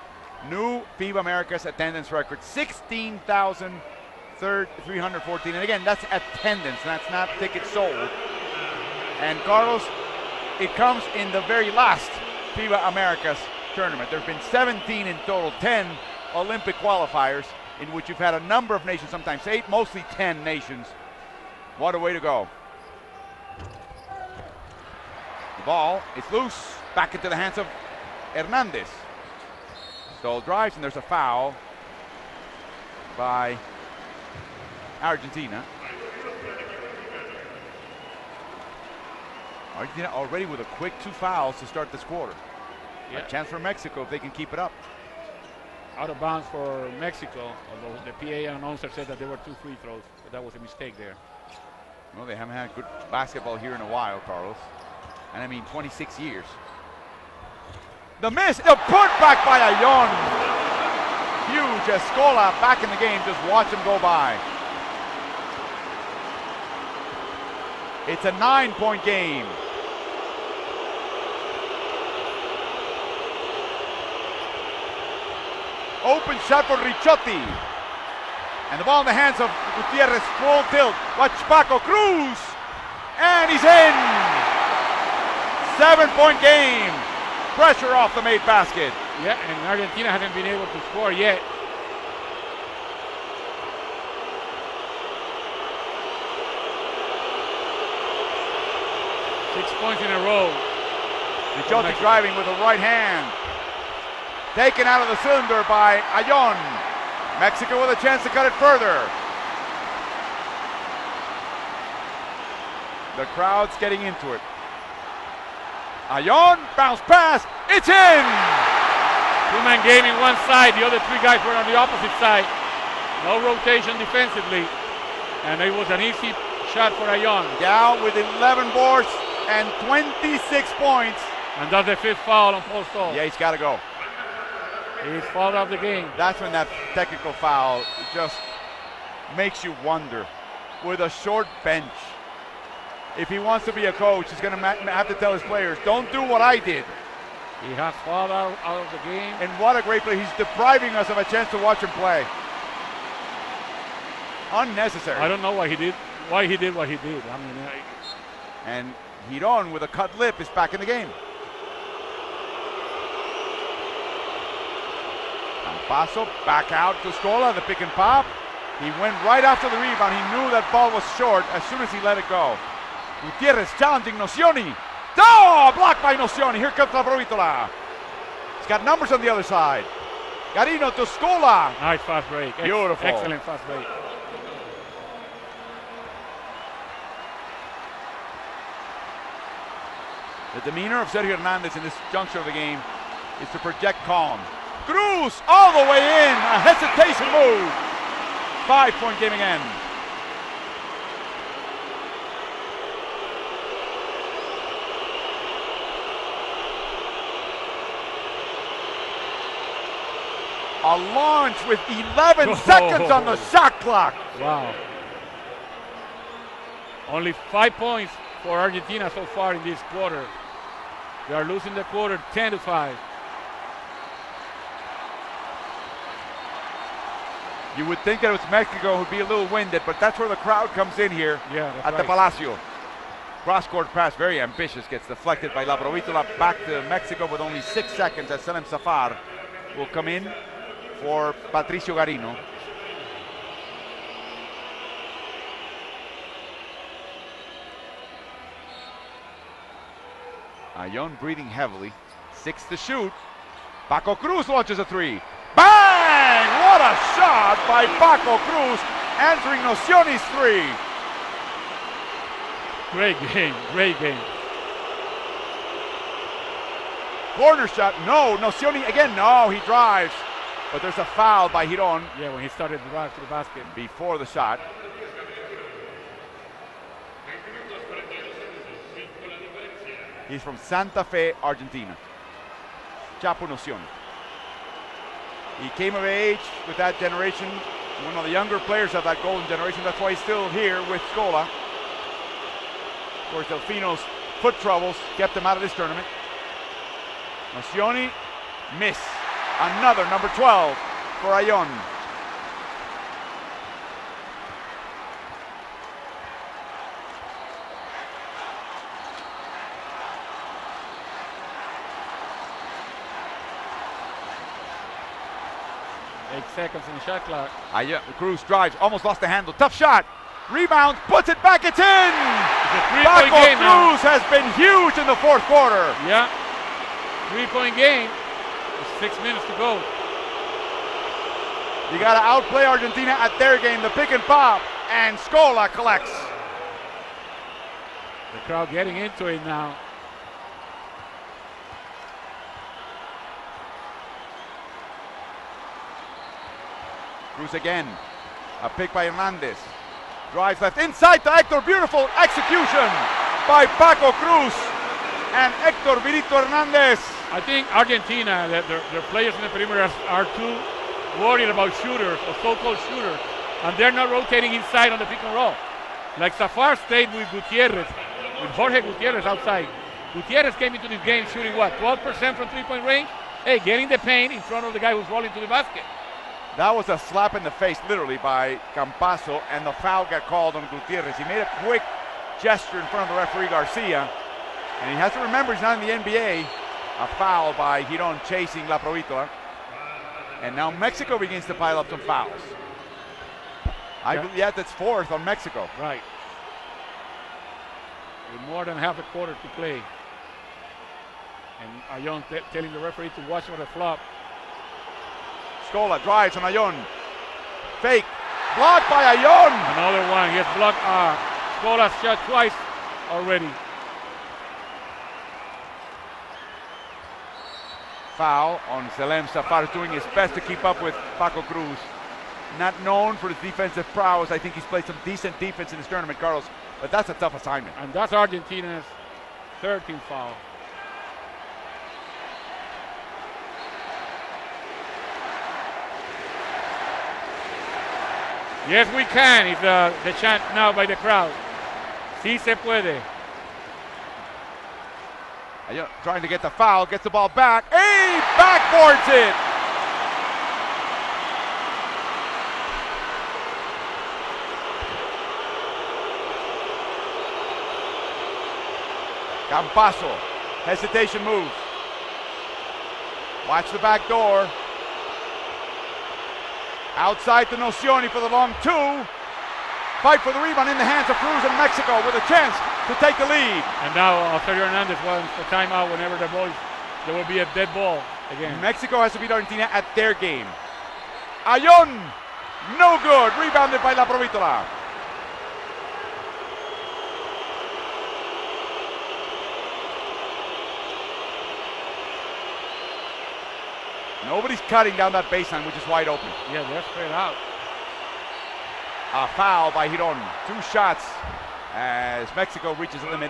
New FIBA Americas attendance record, 16,314. And again, that's attendance, that's not tickets sold. And Carlos, it comes in the very last FIBA Americas tournament. There have been 17 in total, 10 Olympic qualifiers, in which you've had a number of nations, sometimes 8, mostly 10 nations. What a way to go. The ball is loose, back into the hands of Hernandez. Stoll drives, and there's a foul by Argentina. Argentina already with a quick 2 fouls to start this quarter. Yeah. A chance for Mexico if they can keep it up. Out of bounds for Mexico, although the PA announcer said that there were 2 free throws, but that was a mistake there. Well, they haven't had good basketball here in a while, Carlos. And I mean 26 years. The miss, the put back by Ayon. Huge. Escola back in the game, just watch him go by. It's a 9-point game. Open shot for Ricciotti. And the ball in the hands of Gutierrez, full tilt. Watch Paco Cruz. And he's in. 7-point game. Pressure off the made basket. Yeah, and Argentina hasn't been able to score yet. Six points in a row. Ricciotti driving with the right hand. Taken out of the cylinder by Ayon. Mexico with a chance to cut it further. The crowd's getting into it. Ayon, bounce pass, it's in! 2-man game in one side, the other 3 guys were on the opposite side. No rotation defensively, and it was an easy shot for Ayon. Down with 11 boards and 26 points. And that's the 5th foul on Paul Stoll. Yeah, he's got to go. He's fouled out the game. That's when that technical foul just makes you wonder. With a short bench, if he wants to be a coach, he's going to have to tell his players, don't do what I did. He has fouled out of the game. And what a great play. He's depriving us of a chance to watch him play. Unnecessary. I don't know why he did what he did. I mean, and Giron with a cut lip is back in the game. Campaso back out to Scola, the pick and pop. He went right after the rebound. He knew that ball was short as soon as he let it go. Gutierrez challenging Nocioni. Oh, blocked by Nocioni. Here comes La Provitola. He's got numbers on the other side. Garino to Scola. Nice fast break. Beautiful. Excellent fast break. The demeanor of Sergio Hernandez in this juncture of the game is to project calm. Cruz all the way in. A hesitation move. 5-point game again. A launch with 11 seconds on the shot clock. Wow. Only 5 points for Argentina so far in this quarter. They are losing the quarter 10-5. You would think that it was Mexico who'd be a little winded, but that's where the crowd comes in here at the Palacio. Cross-court pass, very ambitious, gets deflected by La Provitola. Back to Mexico with only 6 seconds as Selem Safar will come in for Patricio Garino. Ayon breathing heavily. 6 to shoot. Paco Cruz launches a 3. Bang! What a shot by Paco Cruz, answering Nocioni's 3. Great game, great game. Corner shot, no. Nocioni again, no, he drives. But there's a foul by Giron. Yeah, when he started to drive to the basket. Before the shot. He's from Santa Fe, Argentina. Chapo Nocioni. He came of age with that generation, one of the younger players of that golden generation. That's why he's still here with Scola. Of course, Delfino's foot troubles kept him out of this tournament. Nocioni, miss. Another number 12 for Ayon. Seconds in the shot clock. Cruz drives, almost lost the handle. Tough shot. Rebound, puts it back, it's in! Paco Cruz has been huge in the fourth quarter. Yeah. 3-point game. There's 6 minutes to go. You got to outplay Argentina at their game. The pick and pop, and Scola collects. The crowd getting into it now. Cruz again. A pick by Hernandez. Drives left inside to Hector. Beautiful execution by Paco Cruz and Hector Virito Hernandez. I think Argentina, their players in the perimeter are too worried about shooters or so-called shooters, and they're not rotating inside on the pick and roll. Like Safar stayed with Gutierrez, with Jorge Gutierrez outside. Gutierrez came into this game shooting what, 12% from three-point range? Hey, getting the paint in front of the guy who's rolling to the basket. That was a slap in the face, literally, by Campaso, and the foul got called on Gutierrez. He made a quick gesture in front of the referee, Garcia, and he has to remember he's not in the NBA. A foul by Giron chasing La Provitola. And now Mexico begins to pile up some fouls. I believe that's fourth on Mexico. Right. With more than half a quarter to play. And Ayon telling the referee to watch for the flop. Scola drives on Ayon. Fake. Blocked by Ayon. Another one. He has blocked. Scola's shot twice already. Foul on Selem Safar, doing his best to keep up with Paco Cruz. Not known for his defensive prowess. I think he's played some decent defense in this tournament, Carlos, but that's a tough assignment. And that's Argentina's 13th foul. Yes, we can, is the chant now by the crowd. Sí se puede. Trying to get the foul, gets the ball back. Hey, backboards it! Campaso, hesitation moves. Watch the back door. Outside to Nocioni for the long two. Fight for the rebound in the hands of Cruz in Mexico with a chance to take the lead. And now Sergio Hernandez wants the timeout whenever there will be a dead ball again. Mexico has to beat Argentina at their game. Ayón, no good. Rebounded by La Provítola. Nobody's cutting down that baseline, which is wide open. Yeah, they're spread out. A foul by Giron. 2 shots as Mexico reaches the limit.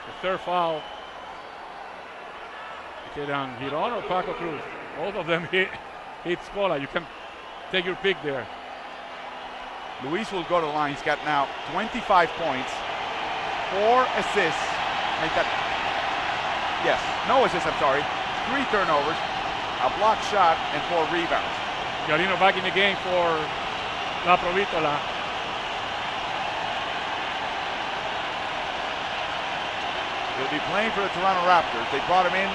The third foul. Is it on Giron or Paco Cruz? Both of them hit Scola. You can take your pick there. Luis will go to the line. He's got now 25 points, 4 assists. Make that, yes, no assists, I'm sorry. 3 turnovers, a block shot, and 4 rebounds. Garino back in the game for La Provítola. He'll be playing for the Toronto Raptors. They brought him in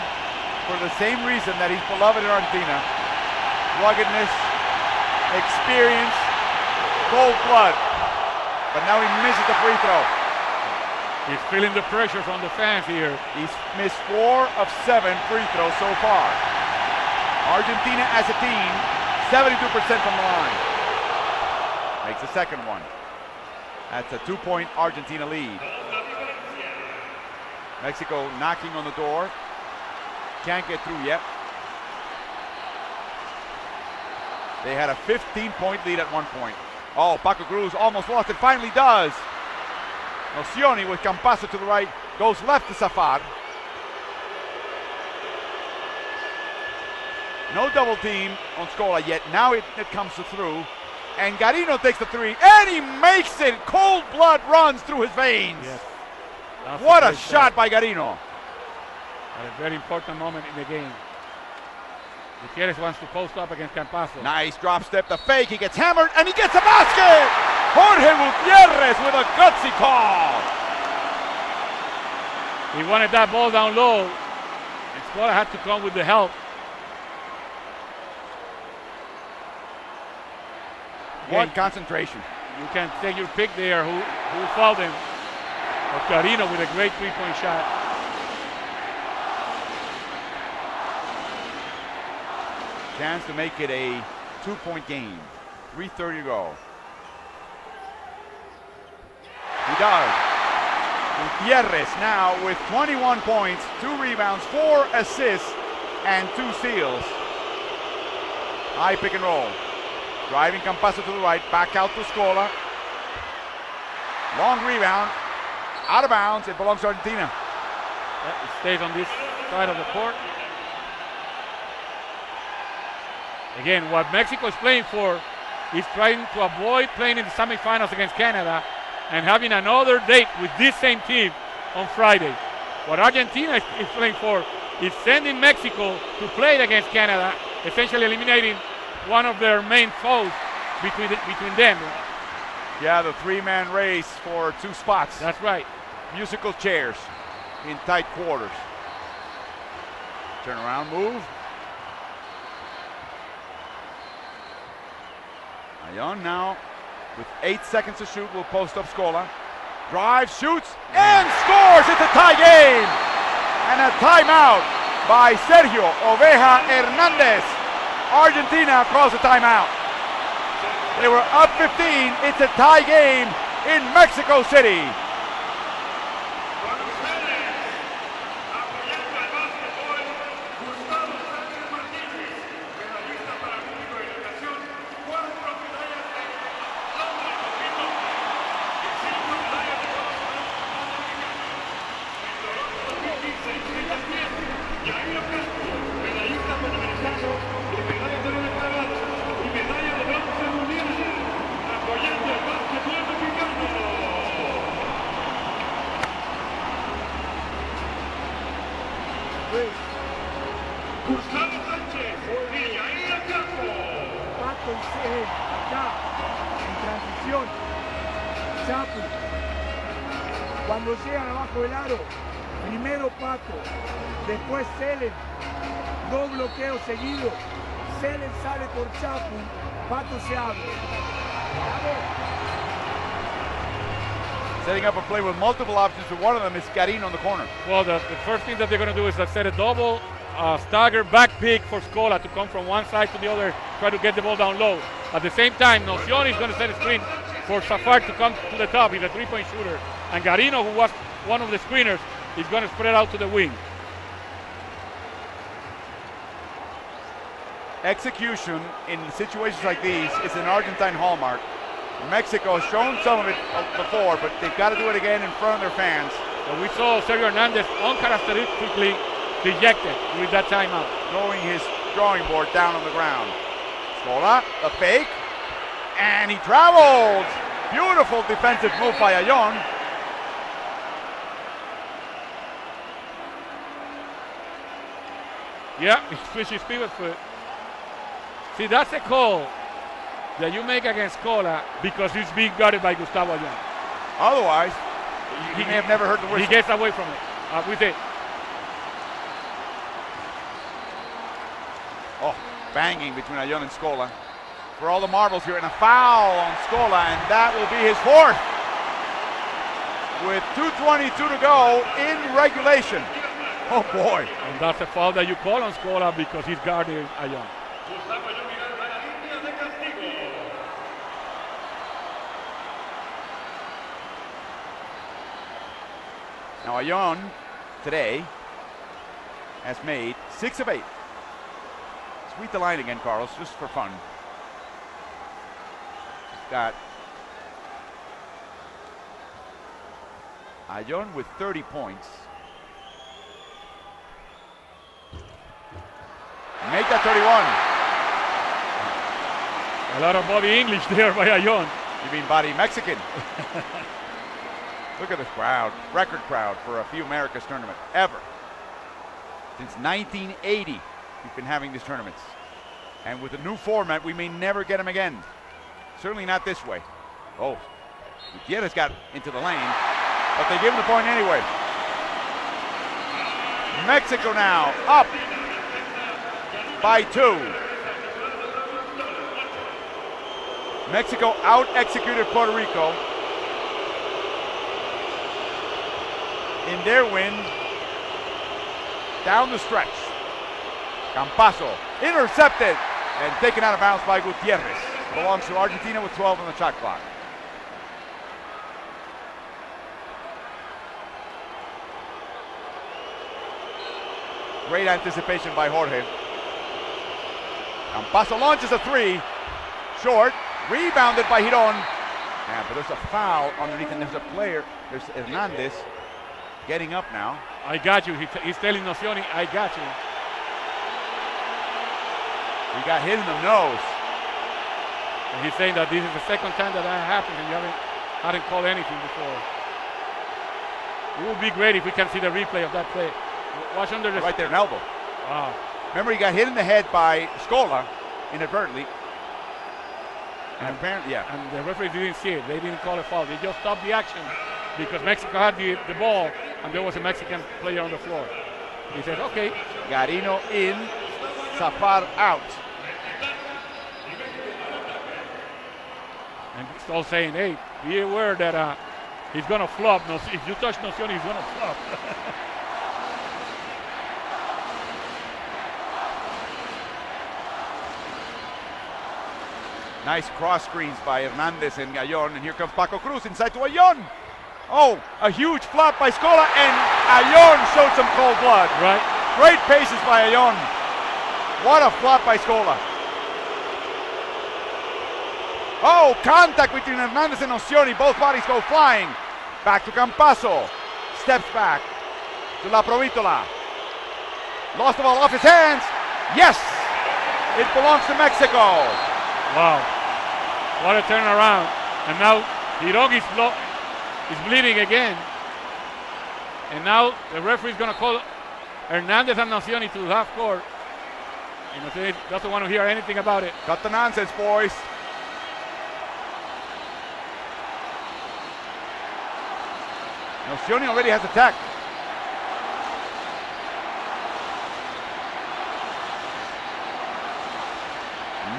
for the same reason that he's beloved in Argentina. Ruggedness, experience, cold blood. But now he misses the free throw. He's feeling the pressure from the fans here. He's missed 4 of 7 free throws so far. Argentina as a team, 72% from the line. Makes the second one. That's a 2-point Argentina lead. Mexico knocking on the door. Can't get through yet. They had a 15-point lead at one point. Oh, Paco Cruz almost lost it, finally does. Nocioni with Campazzo to the right, goes left to Safar. No double team on Scola yet. Now it comes through. And Garino takes the 3, and he makes it. Cold blood runs through his veins. Yes. What a shot by Garino. At a very important moment in the game. Gutierrez wants to post up against Campazzo. Nice drop step, the fake, he gets hammered, and he gets a basket! Jorge Gutierrez with a gutsy call. He wanted that ball down low, and Scola had to come with the help. What concentration. You can take your pick there, who fouled him. Or Garino with a great three-point shot. Chance to make it a 2-point game. 3:30 to go. He does. Gutierrez now with 21 points, 2 rebounds, 4 assists, and 2 steals. High pick and roll. Driving Campazzo to the right, back out to Scola. Long rebound, out of bounds, it belongs to Argentina. It stays on this side of the court. Again, what Mexico is playing for is trying to avoid playing in the semifinals against Canada and having another date with this same team on Friday. What Argentina is playing for is sending Mexico to play against Canada, essentially eliminating one of their main foes between them. Yeah, the 3-man race for 2 spots. That's right. Musical chairs in tight quarters. Turn around move. Ayón now with 8 seconds to shoot will post up Scola. Drives, shoots, and scores! It's a tie game! And a timeout by Sergio Oveja Hernandez. Argentina calls a timeout. They were up 15. It's a tie game in Mexico City. Cuando llegan abajo del aro, primero Pato, después Selen, 2 bloqueos seguidos, Selen sale por Chapu, Pato se abre. Setting up a play with multiple options, but one of them is Carino on the corner. Well, the first thing that they're going to do is set a double stagger back pick for Scola to come from one side to the other, try to get the ball down low. At the same time, Nocioni is going to set a screen for Safar to come to the top. He's a three-point shooter. And Garino, who was one of the screeners, is going to spread out to the wing. Execution in situations like these is an Argentine hallmark. Mexico has shown some of it before, but they've got to do it again in front of their fans. So we saw Sergio Hernandez uncharacteristically dejected with that timeout. Throwing his drawing board down on the ground. Scola, a fake, and he travels. Beautiful defensive move by Ayon. Yeah, he switched his pivot foot. See, that's a call that you make against Scola because he's being guarded by Gustavo Ayon. Otherwise, he may have never heard the whistle. He gets away from it with it. Oh, banging between Ayon and Scola. For all the marbles here, and a foul on Scola, and that will be his fourth. With 2:22 to go in regulation. Oh boy. And that's a foul that you call on Scola because he's guarding Ayon. Now Ayon today has made 6 of 8. Sweep the line again, Carlos, just for fun. He's got Ayon with 30 points. Make that 31. A lot of body English there by Ayon. You mean body Mexican? Look at this crowd, record crowd for a FIBA Americas tournament, ever. Since 1980, we've been having these tournaments. And with the new format, we may never get them again. Certainly not this way. Oh, Gutierrez got into the lane, but they give him the point anyway. Mexico now up by 2. Mexico out-executed Puerto Rico in their win down the stretch. Campazzo intercepted and taken out of bounds by Gutierrez. Belongs to Argentina with 12 on the shot clock. Great anticipation by Jorge. Campazzo launches a 3. Short. Rebounded by Giron. Yeah, but there's a foul underneath, and there's a player. There's Hernandez getting up now. I got you. He's telling Nocioni, I got you. He got hit in the nose. And he's saying that this is the second time that happened and you hadn't called anything before. It would be great if we can see the replay of that play. Watch under the... Right there, an elbow. Wow. Remember, he got hit in the head by Scola inadvertently. And apparently, yeah. And the referee didn't see it. They didn't call a foul. They just stopped the action because Mexico had the ball and there was a Mexican player on the floor. He said, okay. Garino in, Safar out. And he's all saying, hey, be aware that he's going to flop. If you touch Nocioni, he's going to flop. Nice cross screens by Hernandez and Ayon, and here comes Paco Cruz inside to Ayon. Oh, a huge flop by Scola, and Ayon showed some cold blood. Right. Great paces by Ayon. What a flop by Scola. Oh, contact between Hernandez and Nocioni. Both bodies go flying. Back to Campazzo. Steps back to La Provitola. Lost the ball off his hands. Yes, it belongs to Mexico. Wow, what a turnaround. And now Giron is bleeding again. And now the referee is going to call Hernandez and Nocioni to half court. And Nocioni doesn't want to hear anything about it. Cut the nonsense, boys. Nocioni already has attacked.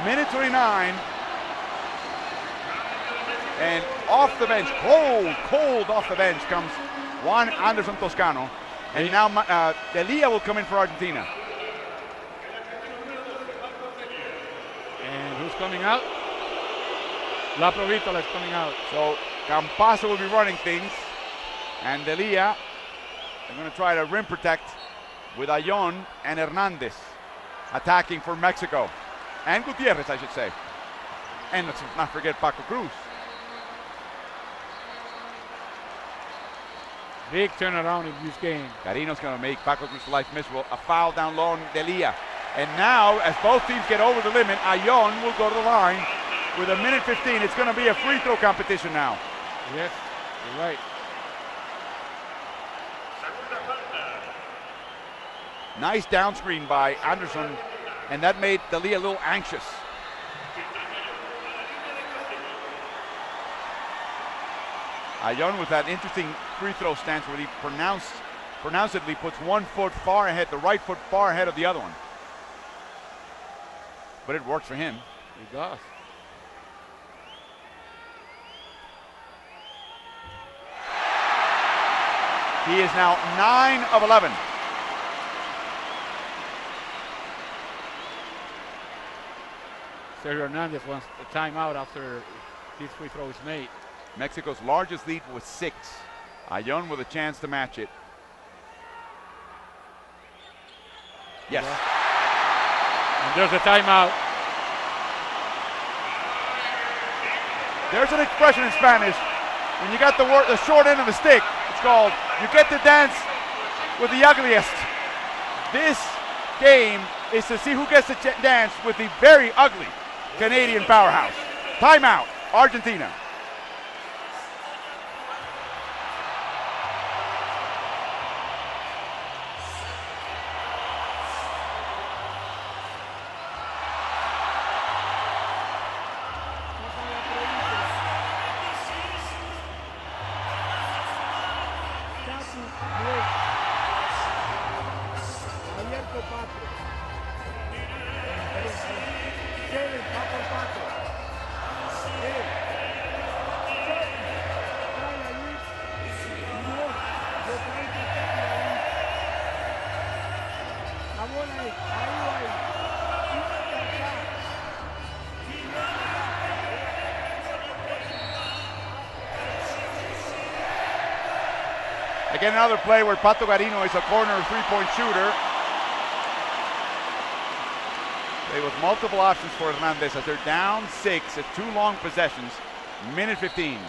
Minute 29. And off the bench, cold off the bench comes Juan Anderson Toscano. And now Delia will come in for Argentina. And who's coming out? La Provítola is coming out. So Campazzo will be running things. And Delia, they're going to try to rim protect with Ayon and Hernandez attacking for Mexico. And Gutierrez, I should say. And let's not forget Paco Cruz. Big turnaround in this game. Carino's going to make Paco Cruz's life miserable. A foul down low on Delia. And now, as both teams get over the limit, Ayon will go to the line with a minute 15. It's going to be a free throw competition now. Yes, you're right. Nice down screen by Anderson, and that made Delia a little anxious. Ayon with that interesting free throw stance where he pronouncedly puts one foot far ahead, the right foot far ahead of the other one. But it works for him. It does. He is now 9 of 11. Sergio Hernandez wants a timeout after this free throw is made. Mexico's largest lead was 6. Ayon with a chance to match it. Yes. And there's a timeout. There's an expression in Spanish. When you got the short end of the stick, it's called, you get to dance with the ugliest. This game is to see who gets to dance with the very ugly Canadian powerhouse. Timeout, Argentina. Again, another play where Pato Garino is a corner three-point shooter. Play with multiple options for Hernandez as they're down 6 at 2 long possessions. Minute 15.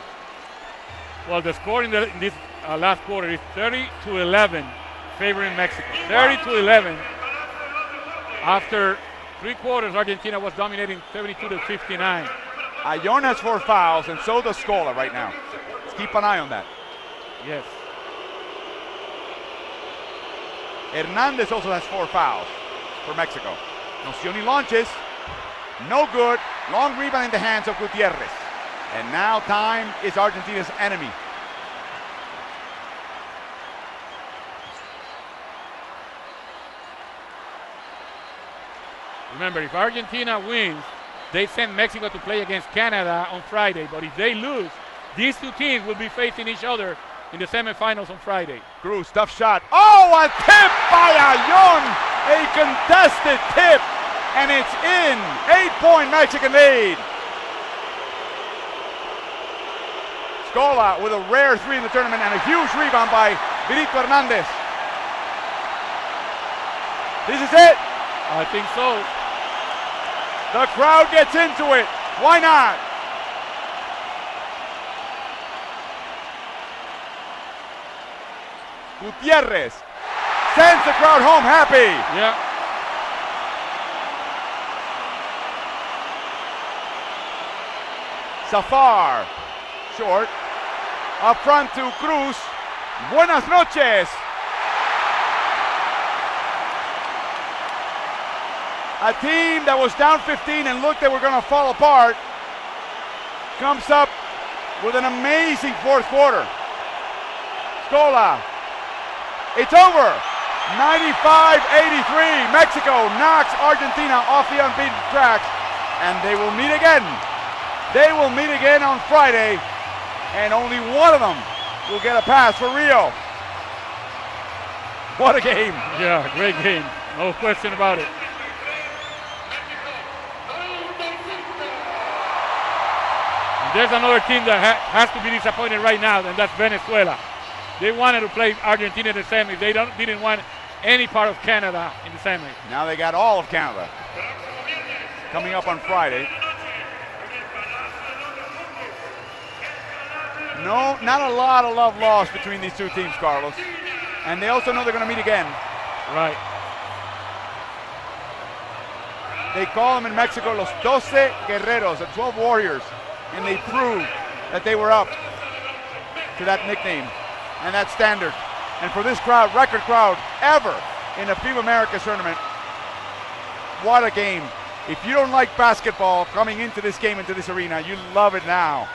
Well, the score in this last quarter is 30-11, favoring Mexico. 30-11. After 3 quarters, Argentina was dominating 72-59. Ayon has 4 fouls, and so does Scola right now. Let's keep an eye on that. Yes. Hernandez also has 4 fouls for Mexico. Nocioni launches. No good. Long rebound in the hands of Gutierrez. And now time is Argentina's enemy. Remember, if Argentina wins, they send Mexico to play against Canada on Friday. But if they lose, these 2 teams will be facing each other in the semifinals on Friday. Cruz, tough shot. Oh, a tip by Ayon! A contested tip, and it's in. 8-point Mexican lead. Scola with a rare 3 in the tournament and a huge rebound by Virito Hernandez. This is it. I think so. The crowd gets into it. Why not? Gutierrez sends the crowd home happy. Yeah. Safar, short. Up front to Cruz. Buenas noches. A team that was down 15 and looked they were going to fall apart comes up with an amazing 4th quarter. Scola. It's over. 95-83. Mexico knocks Argentina off the unbeaten track and they will meet again. They will meet again on Friday, and only one of them will get a pass for Rio. What a game. Yeah, great game. No question about it. And there's another team that has to be disappointed right now, and that's Venezuela. They wanted to play Argentina in the semis. They didn't want any part of Canada in the semis. Now they got all of Canada coming up on Friday. No, not a lot of love lost between these two teams, Carlos. And they also know they're going to meet again. Right. They call them in Mexico Los 12 Guerreros, the 12 Warriors. And they proved that they were up to that nickname and that standard. And for this crowd, record crowd ever in a FIBA Americas tournament, what a game. If you don't like basketball coming into this game, into this arena, you love it now.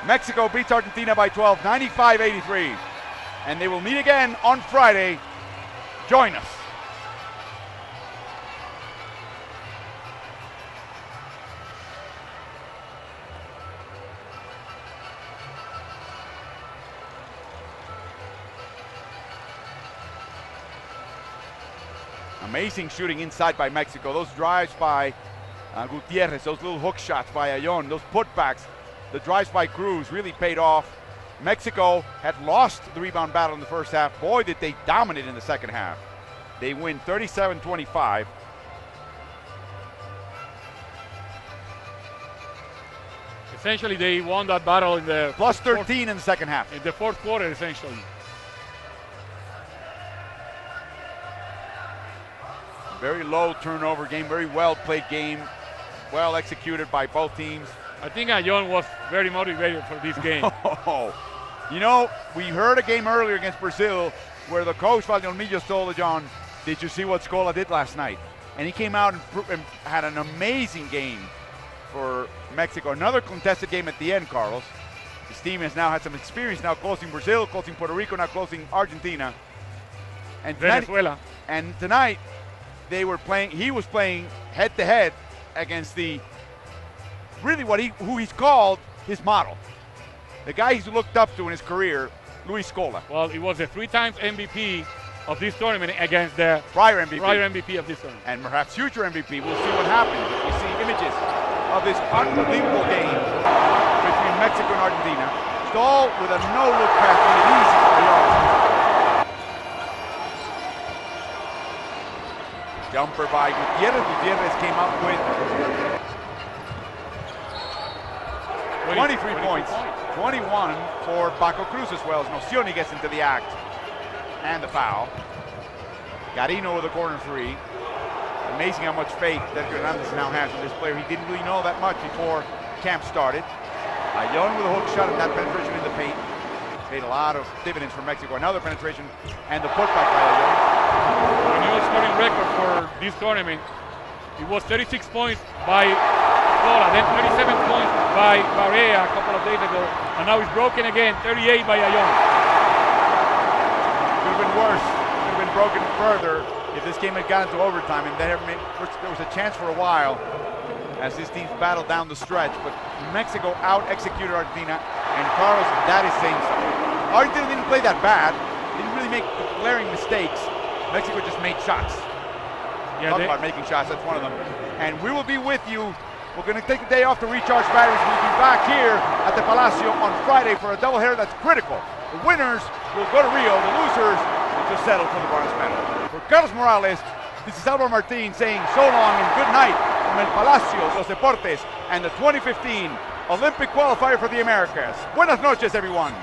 Mexico beats Argentina by 12, 95-83. And they will meet again on Friday. Join us. Amazing shooting inside by Mexico. Those drives by Gutierrez, those little hook shots by Ayon, those putbacks, the drives by Cruz really paid off. Mexico had lost the rebound battle in the first half. Boy, did they dominate in the second half. They win 37-25. Essentially, they won that battle in the plus 13 in the second half. In the fourth quarter, essentially. Very low turnover game, very well played game, well executed by both teams. I think Ayon was very motivated for this game. You know, we heard a game earlier against Brazil where the coach, Valdemillo, told John, did you see what Scola did last night? And he came out and had an amazing game for Mexico. Another contested game at the end, Carlos. His team has now had some experience now closing Brazil, closing Puerto Rico, now closing Argentina. And Venezuela. And tonight, he was playing head-to-head against who he's called his model. The guy he's looked up to in his career, Luis Scola. Well, he was a 3-time MVP of this tournament against the prior MVP of this tournament. And perhaps future MVP. We'll see what happens. We see images of this unbelievable game between Mexico and Argentina. Stahl with a no-look pass, made it easy for Ayon. Jumper by Gutierrez. Gutierrez came up with 23 points. 21 for Paco Cruz as well as Nocioni gets into the act. And the foul. Garino with a corner three. Amazing how much faith that Hernandez now has in this player. He didn't really know that much before camp started. Ayon with a hook shot and that penetration in the paint. Paid a lot of dividends for Mexico. Another penetration and the putback by Ayon. The new scoring record for this tournament, it was 36 points by Scola, then 37 points by Barea a couple of days ago, and now it's broken again, 38 by Ayon. Could have been worse, could have been broken further if this game had gone to overtime, and there was a chance for a while as these teams battled down the stretch, but Mexico out-executed Argentina, and Carlos, that is saying something. Argentina didn't play that bad, didn't really make glaring mistakes. Mexico just made shots. Yeah, Talk about making shots, that's one of them. And we will be with you. We're going to take the day off to recharge batteries. We'll be back here at the Palacio on Friday for a doubleheader that's critical. The winners will go to Rio. The losers will just settle for the bronze medal. For Carlos Morales, this is Alvaro Martin saying so long and good night from El Palacio de los Deportes and the 2015 Olympic qualifier for the Americas. Buenas noches, everyone.